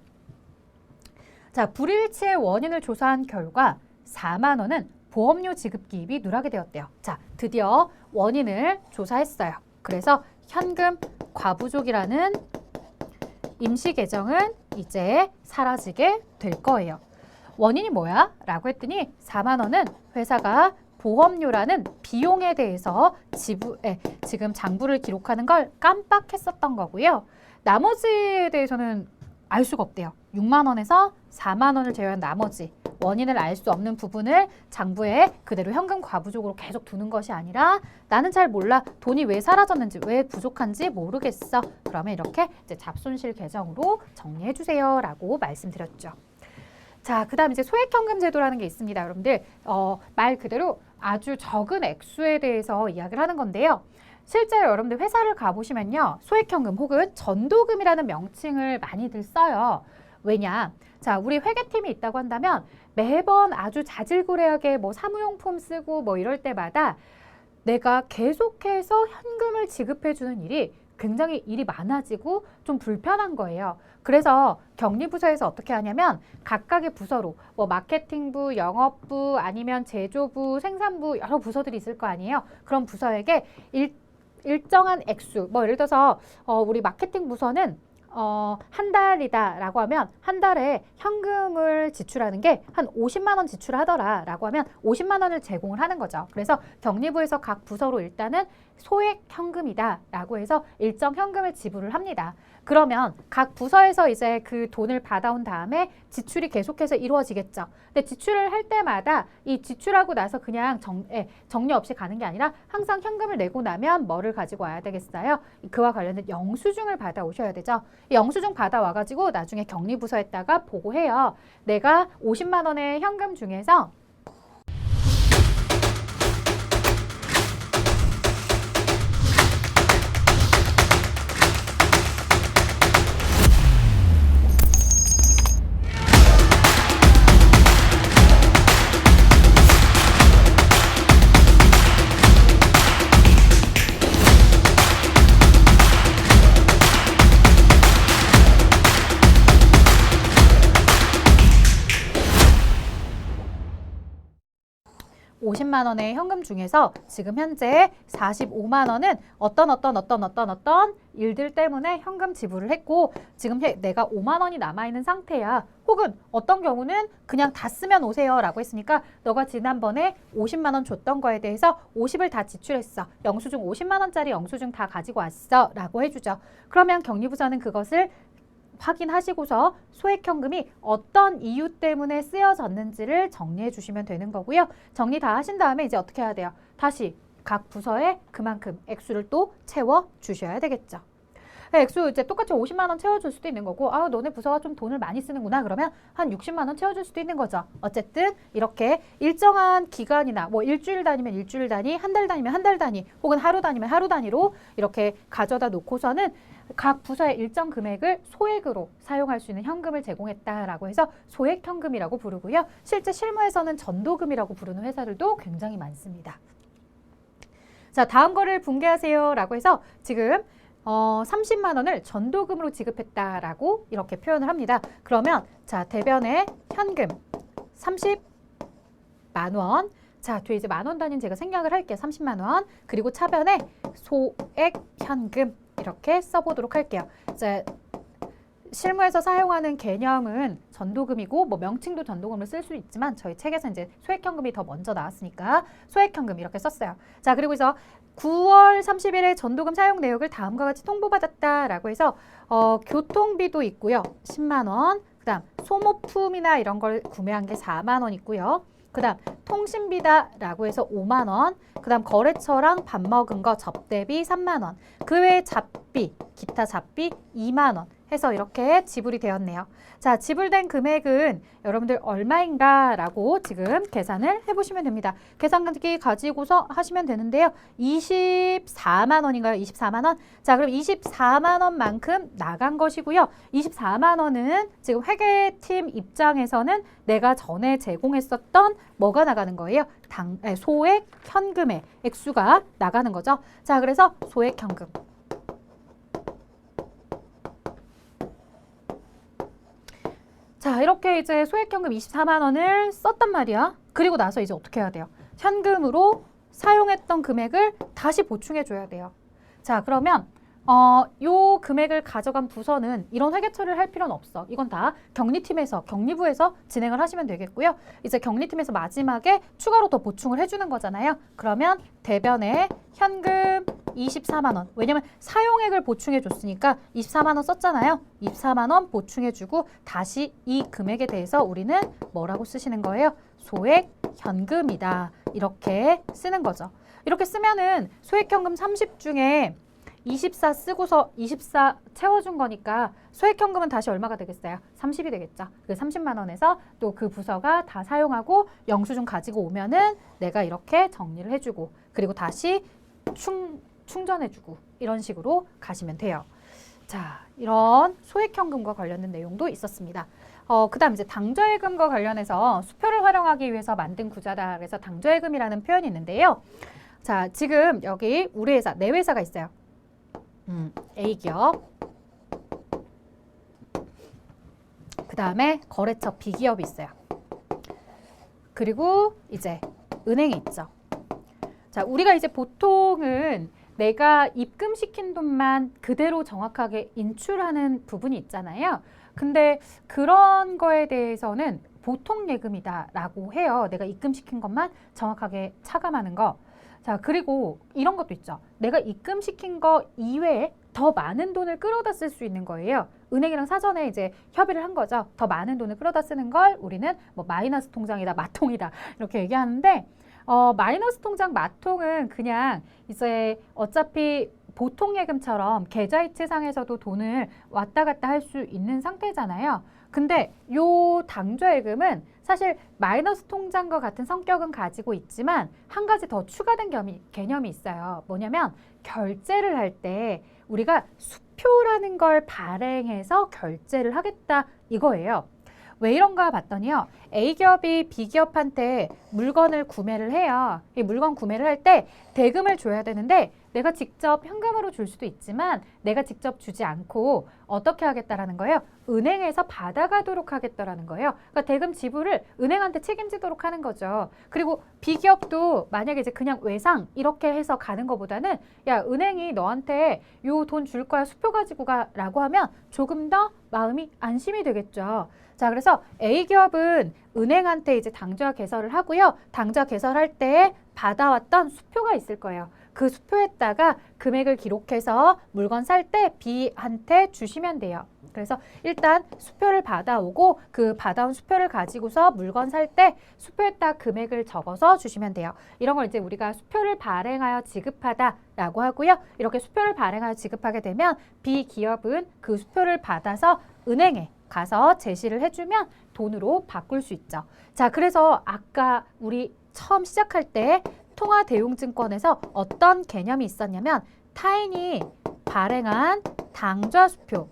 자, 불일치의 원인을 조사한 결과 4만 원은 보험료 지급 기입이 누락이 되었대요. 자, 드디어 원인을 조사했어요. 그래서 현금 과부족이라는 임시 계정은 이제 사라지게 될 거예요. 원인이 뭐야? 라고 했더니 4만 원은 회사가 보험료라는 비용에 대해서 지금 장부를 기록하는 걸 깜빡했었던 거고요. 나머지에 대해서는 알 수가 없대요. 6만 원에서 4만 원을 제외한 나머지 원인을 알 수 없는 부분을 장부에 그대로 현금 과부족으로 계속 두는 것이 아니라 나는 잘 몰라. 돈이 왜 사라졌는지, 왜 부족한지 모르겠어. 그러면 이렇게 이제 잡손실 계정으로 정리해 주세요 라고 말씀드렸죠. 자, 그 다음 이제 소액현금 제도라는 게 있습니다. 여러분들 말 그대로 아주 적은 액수에 대해서 이야기를 하는 건데요. 실제로 여러분들 회사를 가보시면요. 소액현금 혹은 전도금이라는 명칭을 많이들 써요. 왜냐? 자, 우리 회계팀이 있다고 한다면 매번 아주 자질구레하게 뭐 사무용품 쓰고 뭐 이럴 때마다 내가 계속해서 현금을 지급해주는 일이 굉장히 일이 많아지고 좀 불편한 거예요. 그래서 격리부서에서 어떻게 하냐면 각각의 부서로 뭐 마케팅부, 영업부, 아니면 제조부, 생산부 여러 부서들이 있을 거 아니에요. 그런 부서에게 일정한 액수, 뭐 예를 들어서 우리 마케팅 부서는 한 달이다라고 하면 한 달에 현금을 지출하는 게 한 50만 원 지출하더라라고 하면 50만 원을 제공을 하는 거죠. 그래서 격리부에서 각 부서로 일단은 소액 현금이다라고 해서 일정 현금을 지불을 합니다. 그러면 각 부서에서 이제 그 돈을 받아온 다음에 지출이 계속해서 이루어지겠죠. 근데 지출을 할 때마다 이 지출하고 나서 그냥 정리 없이 가는 게 아니라 항상 현금을 내고 나면 뭐를 가지고 와야 되겠어요? 그와 관련된 영수증을 받아오셔야 되죠. 이 영수증 받아와가지고 나중에 격리부서에다가 보고해요. 내가 50만 원의 현금 중에서 50만 원의 현금 중에서 지금 현재 45만 원은 어떤 일들 때문에 현금 지불을 했고 지금 내가 5만 원이 남아있는 상태야. 혹은 어떤 경우는 그냥 다 쓰면 오세요 라고 했으니까 너가 지난번에 50만 원 줬던 거에 대해서 50을 다 지출했어. 영수증 50만 원짜리 영수증 다 가지고 왔어 라고 해주죠. 그러면 격리부서는 그것을 확인하시고서 소액현금이 어떤 이유 때문에 쓰여졌는지를 정리해 주시면 되는 거고요. 정리 다 하신 다음에 이제 어떻게 해야 돼요? 다시 각 부서에 그만큼 액수를 또 채워 주셔야 되겠죠. 액수 이제 똑같이 50만 원 채워줄 수도 있는 거고 너네 부서가 좀 돈을 많이 쓰는구나 그러면 한 60만 원 채워줄 수도 있는 거죠. 어쨌든 이렇게 일정한 기간이나 뭐 일주일 단위면 일주일 단위, 한 달 단위면 한 달 단위 혹은 하루 단위면 하루 단위로 이렇게 가져다 놓고서는 각 부서의 일정 금액을 소액으로 사용할 수 있는 현금을 제공했다라고 해서 소액현금이라고 부르고요. 실제 실무에서는 전도금이라고 부르는 회사들도 굉장히 많습니다. 자, 다음 거를 분개하세요 라고 해서 지금 30만 원을 전도금으로 지급했다라고 이렇게 표현을 합니다. 그러면 자, 대변에 현금 30만 원. 자, 뒤에 이제 만원 단위는 제가 생략을 할게요. 30만 원. 그리고 차변에 소액 현금 이렇게 써보도록 할게요. 이제 실무에서 사용하는 개념은 전도금이고 뭐 명칭도 전도금을 쓸 수 있지만 저희 책에서 이제 소액현금이 더 먼저 나왔으니까 소액현금 이렇게 썼어요. 자, 그리고 그래서 9월 30일에 전도금 사용 내역을 다음과 같이 통보받았다라고 해서 교통비도 있고요. 10만 원. 그다음 소모품이나 이런 걸 구매한 게 4만 원 있고요. 그다음 통신비다라고 해서 5만 원. 그다음 거래처랑 밥 먹은 거 접대비 3만 원. 그 외에 잡비, 기타 잡비 2만 원 해서 이렇게 지불이 되었네요. 자, 지불된 금액은 여러분들 얼마인가 라고 지금 계산을 해보시면 됩니다. 계산기 가지고서 하시면 되는데요. 24만 원인가요? 24만 원? 자, 그럼 24만 원만큼 나간 것이고요. 24만 원은 지금 회계팀 입장에서는 내가 전에 제공했었던 뭐가 나가는 거예요? 소액 현금의 액수가 나가는 거죠. 자, 그래서 소액 현금. 자, 이렇게 이제 소액현금 24만 원을 썼단 말이야. 그리고 나서 이제 어떻게 해야 돼요? 현금으로 사용했던 금액을 다시 보충해 줘야 돼요. 자, 그러면 요 금액을 가져간 부서는 이런 회계 처리를 할 필요는 없어. 이건 다 격리팀에서, 격리부에서 진행을 하시면 되겠고요. 이제 격리팀에서 마지막에 추가로 더 보충을 해주는 거잖아요. 그러면 대변에 현금 24만 원. 왜냐면 사용액을 보충해 줬으니까 24만 원 썼잖아요. 24만 원 보충해 주고 다시 이 금액에 대해서 우리는 뭐라고 쓰시는 거예요? 소액 현금이다. 이렇게 쓰는 거죠. 이렇게 쓰면은 소액 현금 30 중에 24 쓰고서 24 채워준 거니까 소액 현금은 다시 얼마가 되겠어요? 30이 되겠죠. 그 30만 원에서 또 그 부서가 다 사용하고 영수증 가지고 오면은 내가 이렇게 정리를 해주고 그리고 다시 충전해주고 이런 식으로 가시면 돼요. 자, 이런 소액현금과 관련된 내용도 있었습니다. 그다음 이제 당좌예금과 관련해서 수표를 활용하기 위해서 만든 구자다. 그래서 당좌예금이라는 표현이 있는데요. 자, 지금 여기 우리 회사, 내 회사가 있어요. A기업. 그다음에 거래처 B기업이 있어요. 그리고 이제 은행이 있죠. 자, 우리가 이제 보통은 내가 입금시킨 돈만 그대로 정확하게 인출하는 부분이 있잖아요. 근데 그런 거에 대해서는 보통 예금이다라고 해요. 내가 입금시킨 것만 정확하게 차감하는 거. 자, 그리고 이런 것도 있죠. 내가 입금시킨 거 이외에 더 많은 돈을 끌어다 쓸 수 있는 거예요. 은행이랑 사전에 이제 협의를 한 거죠. 더 많은 돈을 끌어다 쓰는 걸 우리는 뭐 마이너스 통장이다, 마통이다 이렇게 얘기하는데 마이너스 통장, 마통은 그냥 이제 어차피 보통 예금처럼 계좌이체상에서도 돈을 왔다 갔다 할 수 있는 상태잖아요. 근데 요 당좌예금은 사실 마이너스 통장과 같은 성격은 가지고 있지만 한 가지 더 추가된 개념이 있어요. 뭐냐면 결제를 할 때 우리가 수표라는 걸 발행해서 결제를 하겠다 이거예요. 왜 이런가 봤더니요. A기업이 B기업한테 물건을 구매를 해요. 이 물건 구매를 할 때 대금을 줘야 되는데 내가 직접 현금으로 줄 수도 있지만 내가 직접 주지 않고 어떻게 하겠다라는 거예요? 은행에서 받아가도록 하겠다라는 거예요. 그러니까 대금 지불을 은행한테 책임지도록 하는 거죠. 그리고 B기업도 만약에 이제 그냥 외상 이렇게 해서 가는 것보다는 야, 은행이 너한테 요 돈 줄 거야 수표 가지고 가라고 하면 조금 더 마음이 안심이 되겠죠. 자, 그래서 A기업은 은행한테 이제 당좌 개설을 하고요. 당좌 개설할 때 받아왔던 수표가 있을 거예요. 그 수표에다가 금액을 기록해서 물건 살 때 B한테 주시면 돼요. 그래서 일단 수표를 받아오고 그 받아온 수표를 가지고서 물건 살 때 수표에다 금액을 적어서 주시면 돼요. 이런 걸 이제 우리가 수표를 발행하여 지급하다라고 하고요. 이렇게 수표를 발행하여 지급하게 되면 B기업은 그 수표를 받아서 은행에 가서 제시를 해주면 돈으로 바꿀 수 있죠. 자, 그래서 아까 우리 처음 시작할 때 통화대용증권에서 어떤 개념이 있었냐면 타인이 발행한 당좌 수표,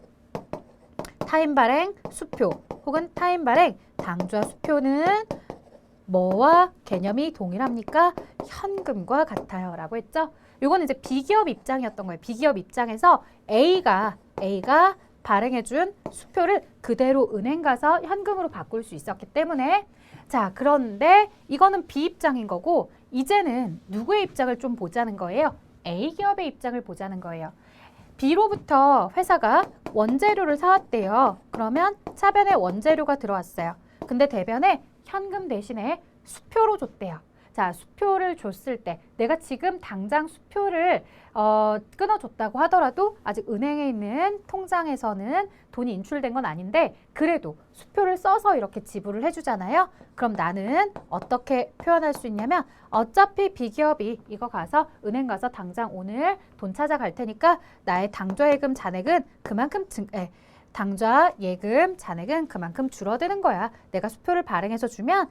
타인 발행 수표 혹은 타인 발행 당좌 수표는 뭐와 개념이 동일합니까? 현금과 같아요 라고 했죠. 이거는 이제 B기업 입장이었던 거예요. B기업 입장에서 A가 발행해준 수표를 그대로 은행 가서 현금으로 바꿀 수 있었기 때문에 자, 그런데 이거는 B 입장인 거고 이제는 누구의 입장을 좀 보자는 거예요? A기업의 입장을 보자는 거예요. B로부터 회사가 원재료를 사왔대요. 그러면 차변에 원재료가 들어왔어요. 근데 대변에 현금 대신에 수표로 줬대요. 자, 수표를 줬을 때 내가 지금 당장 수표를 끊어줬다고 하더라도 아직 은행에 있는 통장에서는 돈이 인출된 건 아닌데 그래도 수표를 써서 이렇게 지불을 해주잖아요. 그럼 나는 어떻게 표현할 수 있냐면 어차피 B기업이 이거 가서 은행 가서 당장 오늘 돈 찾아갈 테니까 나의 당좌예금 잔액은 그만큼 당좌 예금 잔액은 그만큼 줄어드는 거야. 내가 수표를 발행해서 주면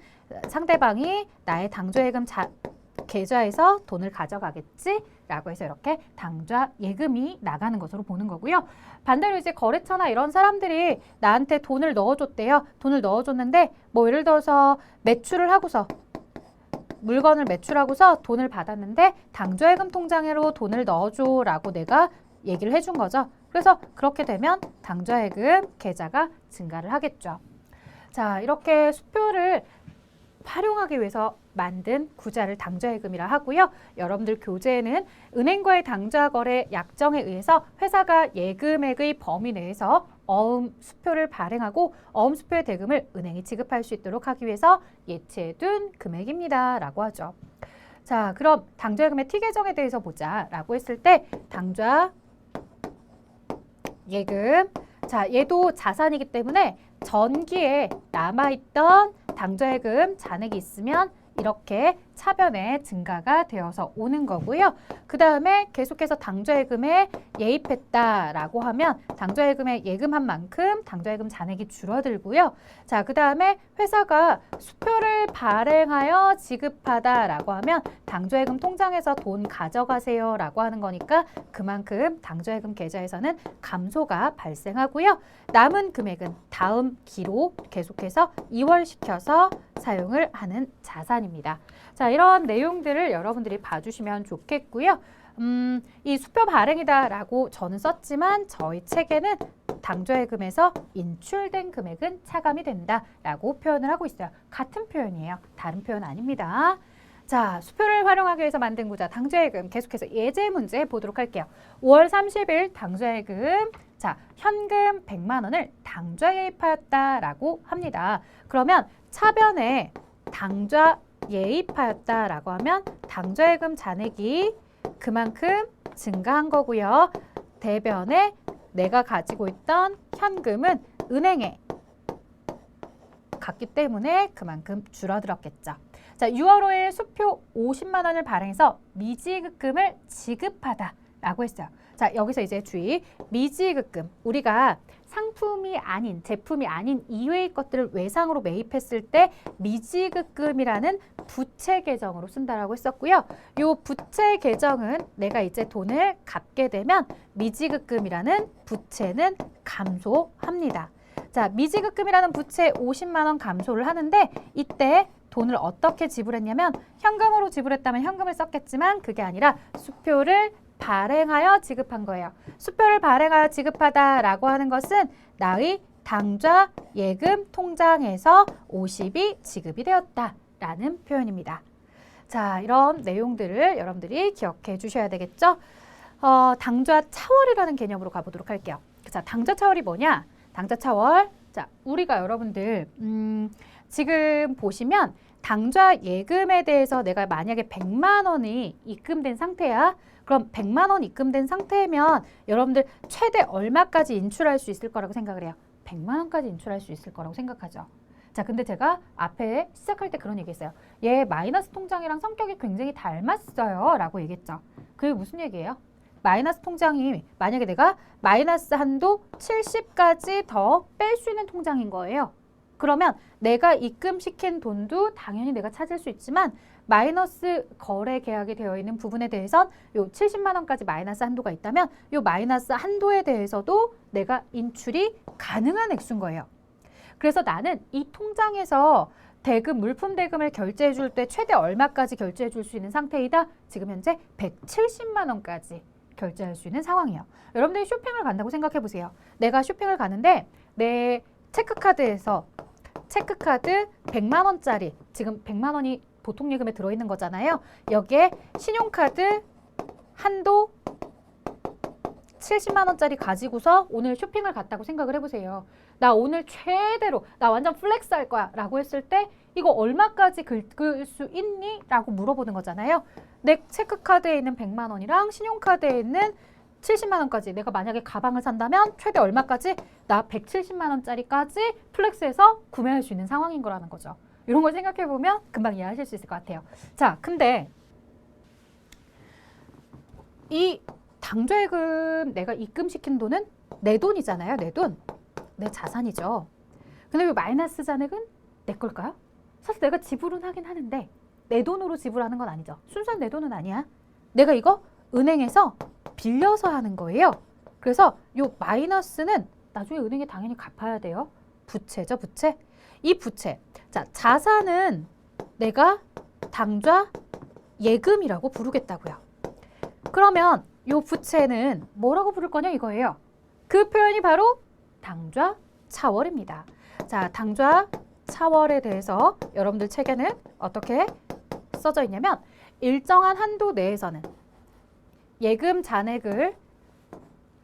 상대방이 나의 당좌예금 계좌에서 돈을 가져가겠지? 라고 해서 이렇게 당좌 예금이 나가는 것으로 보는 거고요. 반대로 이제 거래처나 이런 사람들이 나한테 돈을 넣어줬대요. 돈을 넣어줬는데 뭐 예를 들어서 매출을 하고서 물건을 매출하고서 돈을 받았는데 당좌예금 통장으로 돈을 넣어줘 라고 내가 얘기를 해준 거죠. 그래서 그렇게 되면 당좌예금 계좌가 증가를 하겠죠. 자, 이렇게 수표를 활용하기 위해서 만든 구자를 당좌예금이라 하고요. 여러분들 교재에는 은행과의 당좌거래 약정에 의해서 회사가 예금액의 범위 내에서 어음 수표를 발행하고 어음 수표의 대금을 은행이 지급할 수 있도록 하기 위해서 예치해둔 금액입니다. 라고 하죠. 자, 그럼 당좌예금의 T계정에 대해서 보자 라고 했을 때 당좌 예금. 자, 얘도 자산이기 때문에 전기에 남아있던 당좌예금 잔액이 있으면 이렇게 차변에 증가가 되어서 오는 거고요. 그 다음에 계속해서 당좌예금에 예입했다라고 하면 당좌예금에 예금한 만큼 당좌예금 잔액이 줄어들고요. 자, 그 다음에 회사가 수표를 발행하여 지급하다라고 하면 당좌예금 통장에서 돈 가져가세요라고 하는 거니까 그만큼 당좌예금 계좌에서는 감소가 발생하고요. 남은 금액은 다음 기로 계속해서 이월시켜서 사용을 하는 자산입니다. 자, 이런 내용들을 여러분들이 봐주시면 좋겠고요. 이 수표 발행이다라고 저는 썼지만 저희 책에는 당좌예금에서 인출된 금액은 차감이 된다라고 표현을 하고 있어요. 같은 표현이에요. 다른 표현 아닙니다. 자, 수표를 활용하기 위해서 만든 구자 당좌예금 계속해서 예제 문제 보도록 할게요. 5월 30일 당좌예금 자, 현금 100만 원을 당좌예입하였다라고 합니다. 그러면 차변에 당좌 예입하였다라고 하면 당좌예금 잔액이 그만큼 증가한 거고요. 대변에 내가 가지고 있던 현금은 은행에 갔기 때문에 그만큼 줄어들었겠죠. 자, 6월 5일 수표 50만 원을 발행해서 미지급금을 지급하다라고 했어요. 자, 여기서 이제 주의, 미지급금. 우리가 상품이 아닌, 제품이 아닌 이외의 것들을 외상으로 매입했을 때 미지급금이라는 부채 계정으로 쓴다라고 했었고요. 요 부채 계정은 내가 이제 돈을 갚게 되면 미지급금이라는 부채는 감소합니다. 자, 미지급금이라는 부채 50만 원 감소를 하는데 이때 돈을 어떻게 지불했냐면 현금으로 지불했다면 현금을 썼겠지만 그게 아니라 수표를 발행하여 지급한 거예요. 수표를 발행하여 지급하다라고 하는 것은 나의 당좌 예금 통장에서 50이 지급이 되었다라는 표현입니다. 자, 이런 내용들을 여러분들이 기억해 주셔야 되겠죠? 당좌 차월이라는 개념으로 가보도록 할게요. 자, 당좌 차월이 뭐냐? 당좌 차월. 자, 우리가 여러분들 지금 보시면 당좌 예금에 대해서 내가 만약에 100만 원이 입금된 상태야. 그럼 100만 원 입금된 상태면 여러분들 최대 얼마까지 인출할 수 있을 거라고 생각을 해요? 100만 원까지 인출할 수 있을 거라고 생각하죠. 자, 근데 제가 앞에 시작할 때 그런 얘기했어요. 얘 마이너스 통장이랑 성격이 굉장히 닮았어요 라고 얘기했죠. 그게 무슨 얘기예요? 마이너스 통장이 만약에 내가 마이너스 한도 70까지 더 뺄 수 있는 통장인 거예요. 그러면 내가 입금시킨 돈도 당연히 내가 찾을 수 있지만 마이너스 거래 계약이 되어 있는 부분에 대해선 요 70만 원까지 마이너스 한도가 있다면 요 마이너스 한도에 대해서도 내가 인출이 가능한 액수인 거예요. 그래서 나는 이 통장에서 대금, 물품 대금을 결제해 줄 때 최대 얼마까지 결제해 줄 수 있는 상태이다? 지금 현재 170만 원까지 결제할 수 있는 상황이에요. 여러분들이 쇼핑을 간다고 생각해 보세요. 내가 쇼핑을 가는데 내 체크카드에서 체크카드 100만 원짜리 지금 100만 원이 보통 예금에 들어있는 거잖아요. 여기에 신용카드 한도 70만 원짜리 가지고서 오늘 쇼핑을 갔다고 생각을 해보세요. 나 오늘 최대로 나 완전 플렉스 할 거야 라고 했을 때 이거 얼마까지 긁을 수 있니? 라고 물어보는 거잖아요. 내 체크카드에 있는 100만 원이랑 신용카드에 있는 70만 원까지 내가 만약에 가방을 산다면 최대 얼마까지? 나 170만 원짜리까지 플렉스해서 구매할 수 있는 상황인 거라는 거죠. 이런 걸 생각해 보면 금방 이해하실 수 있을 것 같아요. 자, 근데 이 당좌예금 내가 입금시킨 돈은 내 돈이잖아요. 내 돈. 내 자산이죠. 근데 왜 마이너스 잔액은 내 걸까요? 사실 내가 지불은 하긴 하는데 내 돈으로 지불하는 건 아니죠. 순수한 내 돈은 아니야. 내가 이거 은행에서 빌려서 하는 거예요. 그래서 요 마이너스는 나중에 은행에 당연히 갚아야 돼요. 부채죠, 부채. 이 부채. 자, 자산은 내가 당좌 예금이라고 부르겠다고요. 그러면 요 부채는 뭐라고 부를 거냐 이거예요. 그 표현이 바로 당좌 차월입니다. 자, 당좌 차월에 대해서 여러분들 책에는 어떻게 써져 있냐면 일정한 한도 내에서는 예금 잔액을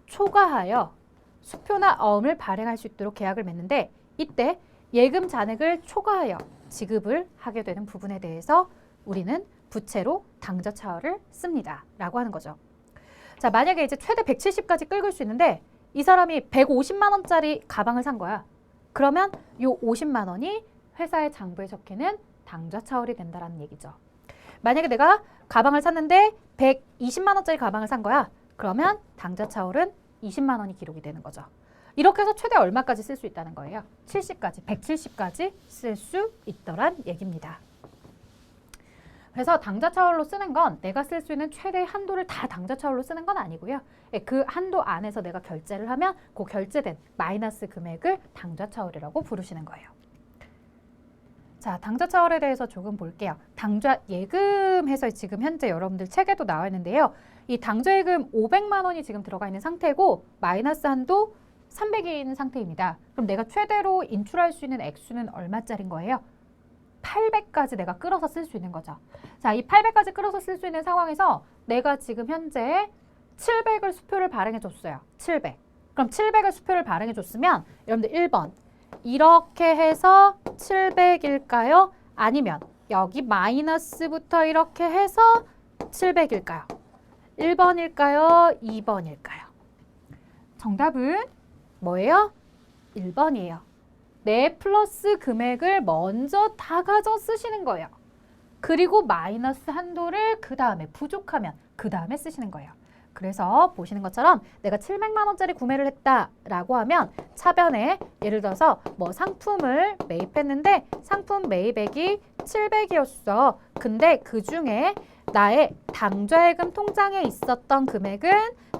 초과하여 수표나 어음을 발행할 수 있도록 계약을 맺는데 이때 예금 잔액을 초과하여 지급을 하게 되는 부분에 대해서 우리는 부채로 당좌 차월을 씁니다. 라고 하는 거죠. 자, 만약에 이제 최대 170까지 긁을 수 있는데 이 사람이 150만 원짜리 가방을 산 거야. 그러면 요 50만 원이 회사의 장부에 적히는 당좌 차월이 된다라는 얘기죠. 만약에 내가 가방을 샀는데 120만 원짜리 가방을 산 거야. 그러면 당좌 차월은 20만 원이 기록이 되는 거죠. 이렇게 해서 최대 얼마까지 쓸 수 있다는 거예요? 70까지, 170까지 쓸 수 있더란 얘기입니다. 그래서 당좌 차월로 쓰는 건 내가 쓸 수 있는 최대 한도를 다 당좌 차월로 쓰는 건 아니고요. 그 한도 안에서 내가 결제를 하면 그 결제된 마이너스 금액을 당좌 차월이라고 부르시는 거예요. 자, 당좌 차월에 대해서 조금 볼게요. 당좌 예금해서 지금 현재 여러분들 책에도 나와 있는데요. 이 당좌 예금 500만 원이 지금 들어가 있는 상태고 마이너스 한도 300인 상태입니다. 그럼 내가 최대로 인출할 수 있는 액수는 얼마짜리인 거예요? 800까지 내가 끌어서 쓸 수 있는 거죠. 자, 이 800까지 끌어서 쓸 수 있는 상황에서 내가 지금 현재 700을 수표를 발행해 줬어요. 700. 그럼 700을 수표를 발행해 줬으면 여러분들 1번 이렇게 해서 700일까요? 아니면 여기 마이너스부터 이렇게 해서 700일까요? 1번일까요? 2번일까요? 정답은 뭐예요? 1번이에요. 내 플러스 금액을 먼저 다 가져 쓰시는 거예요. 그리고 마이너스 한도를 그 다음에 부족하면 그 다음에 쓰시는 거예요. 그래서 보시는 것처럼 내가 700만 원짜리 구매를 했다라고 하면 차변에 예를 들어서 뭐 상품을 매입했는데 상품 매입액이 700이었어. 근데 그 중에 나의 당좌예금 통장에 있었던 금액은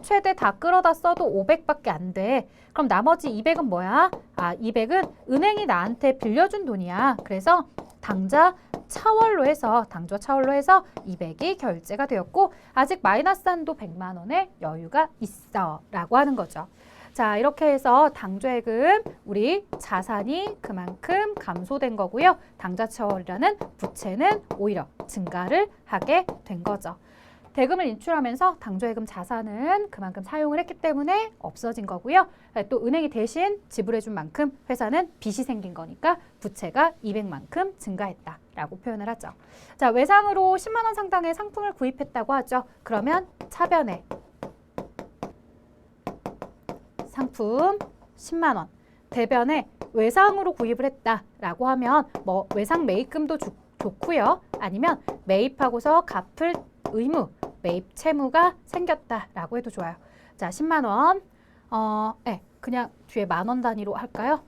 최대 다 끌어다 써도 500밖에 안 돼. 그럼 나머지 200은 뭐야? 200은 은행이 나한테 빌려준 돈이야. 그래서 당좌 차월로 해서 200이 결제가 되었고 아직 마이너스 한도 100만 원의 여유가 있어 라고 하는 거죠. 자, 이렇게 해서 당좌예금 우리 자산이 그만큼 감소된 거고요. 당좌 차월이라는 부채는 오히려 증가를 하게 된 거죠. 대금을 인출하면서 당좌예금 자산은 그만큼 사용을 했기 때문에 없어진 거고요. 또 은행이 대신 지불해 준 만큼 회사는 빚이 생긴 거니까 부채가 200만큼 증가했다라고 표현을 하죠. 자, 외상으로 10만 원 상당의 상품을 구입했다고 하죠. 그러면 차변에 상품 10만 원, 대변에 외상으로 구입을 했다라고 하면 뭐 외상 매입금도 좋고요. 아니면 매입하고서 갚을 의무, 매입 채무가 생겼다라고 해도 좋아요. 자, 10만 원, 그냥 뒤에 만원 단위로 할까요?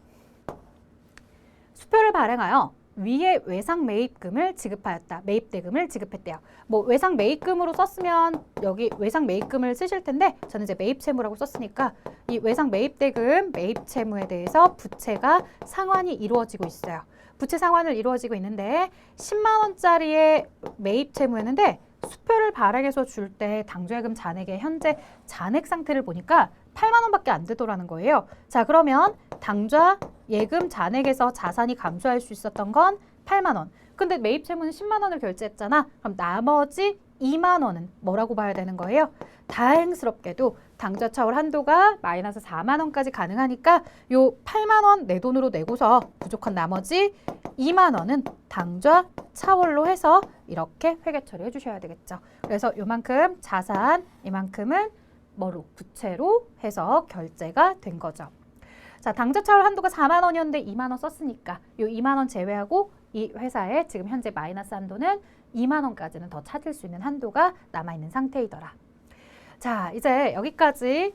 수표를 발행하여 위에 외상 매입금을 지급하였다. 매입대금을 지급했대요. 뭐 외상 매입금으로 썼으면 여기 외상 매입금을 쓰실 텐데 저는 이제 매입 채무라고 썼으니까 이 외상 매입대금, 매입 채무에 대해서 부채가 상환이 이루어지고 있어요. 부채 상환을 이루어지고 있는데 10만 원짜리의 매입 채무였는데 수표를 발행해서 줄 때 당좌예금 잔액의 현재 잔액 상태를 보니까 8만 원밖에 안 되더라는 거예요. 자, 그러면 당좌 예금 잔액에서 자산이 감소할 수 있었던 건 8만 원. 근데 매입 채무는 10만 원을 결제했잖아. 그럼 나머지 2만 원은 뭐라고 봐야 되는 거예요? 다행스럽게도 당좌 차월 한도가 마이너스 4만 원까지 가능하니까 요 8만 원 내 돈으로 내고서 부족한 나머지 2만 원은 당좌 차월로 해서 이렇게 회계 처리해 주셔야 되겠죠. 그래서 요만큼 자산, 이만큼은 뭐로? 부채로 해서 결제가 된 거죠. 자, 당좌 차월 한도가 4만 원이었는데 2만 원 썼으니까 요 2만 원 제외하고 이 회사의 지금 현재 마이너스 한도는 2만 원까지는 더 찾을 수 있는 한도가 남아있는 상태이더라. 자, 이제 여기까지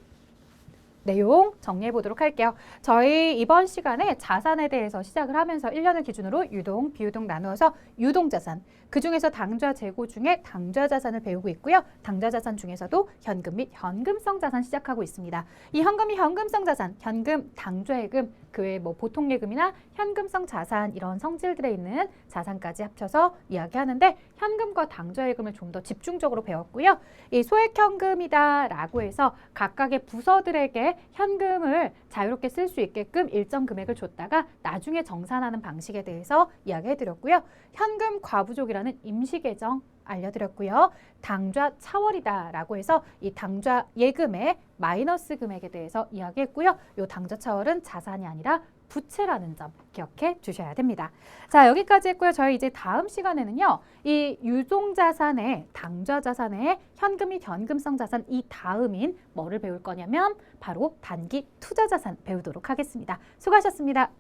내용 정리해 보도록 할게요. 저희 이번 시간에 자산에 대해서 시작을 하면서 1년을 기준으로 유동, 비유동 나누어서 유동자산, 그중에서 당좌 재고 중에 당좌자산을 배우고 있고요. 당좌자산 중에서도 현금 및 현금성 자산 시작하고 있습니다. 이 현금 및 현금성 자산, 현금, 당좌예금, 그 외에 뭐 보통예금이나 현금성 자산 이런 성질들에 있는 자산까지 합쳐서 이야기하는데 현금과 당좌예금을 좀 더 집중적으로 배웠고요. 이 소액현금이다라고 해서 각각의 부서들에게 현금을 자유롭게 쓸 수 있게끔 일정 금액을 줬다가 나중에 정산하는 방식에 대해서 이야기해드렸고요. 현금 과부족이라는 임시계정 알려드렸고요. 당좌 차월이다라고 해서 이 당좌 예금의 마이너스 금액에 대해서 이야기했고요. 이 당좌 차월은 자산이 아니라 부채라는 점 기억해 주셔야 됩니다. 자, 여기까지 했고요. 저희 이제 다음 시간에는요. 이 유동자산의 당좌자산의 현금 및 현금성 자산 이 다음인 뭐를 배울 거냐면 바로 단기 투자자산 배우도록 하겠습니다. 수고하셨습니다.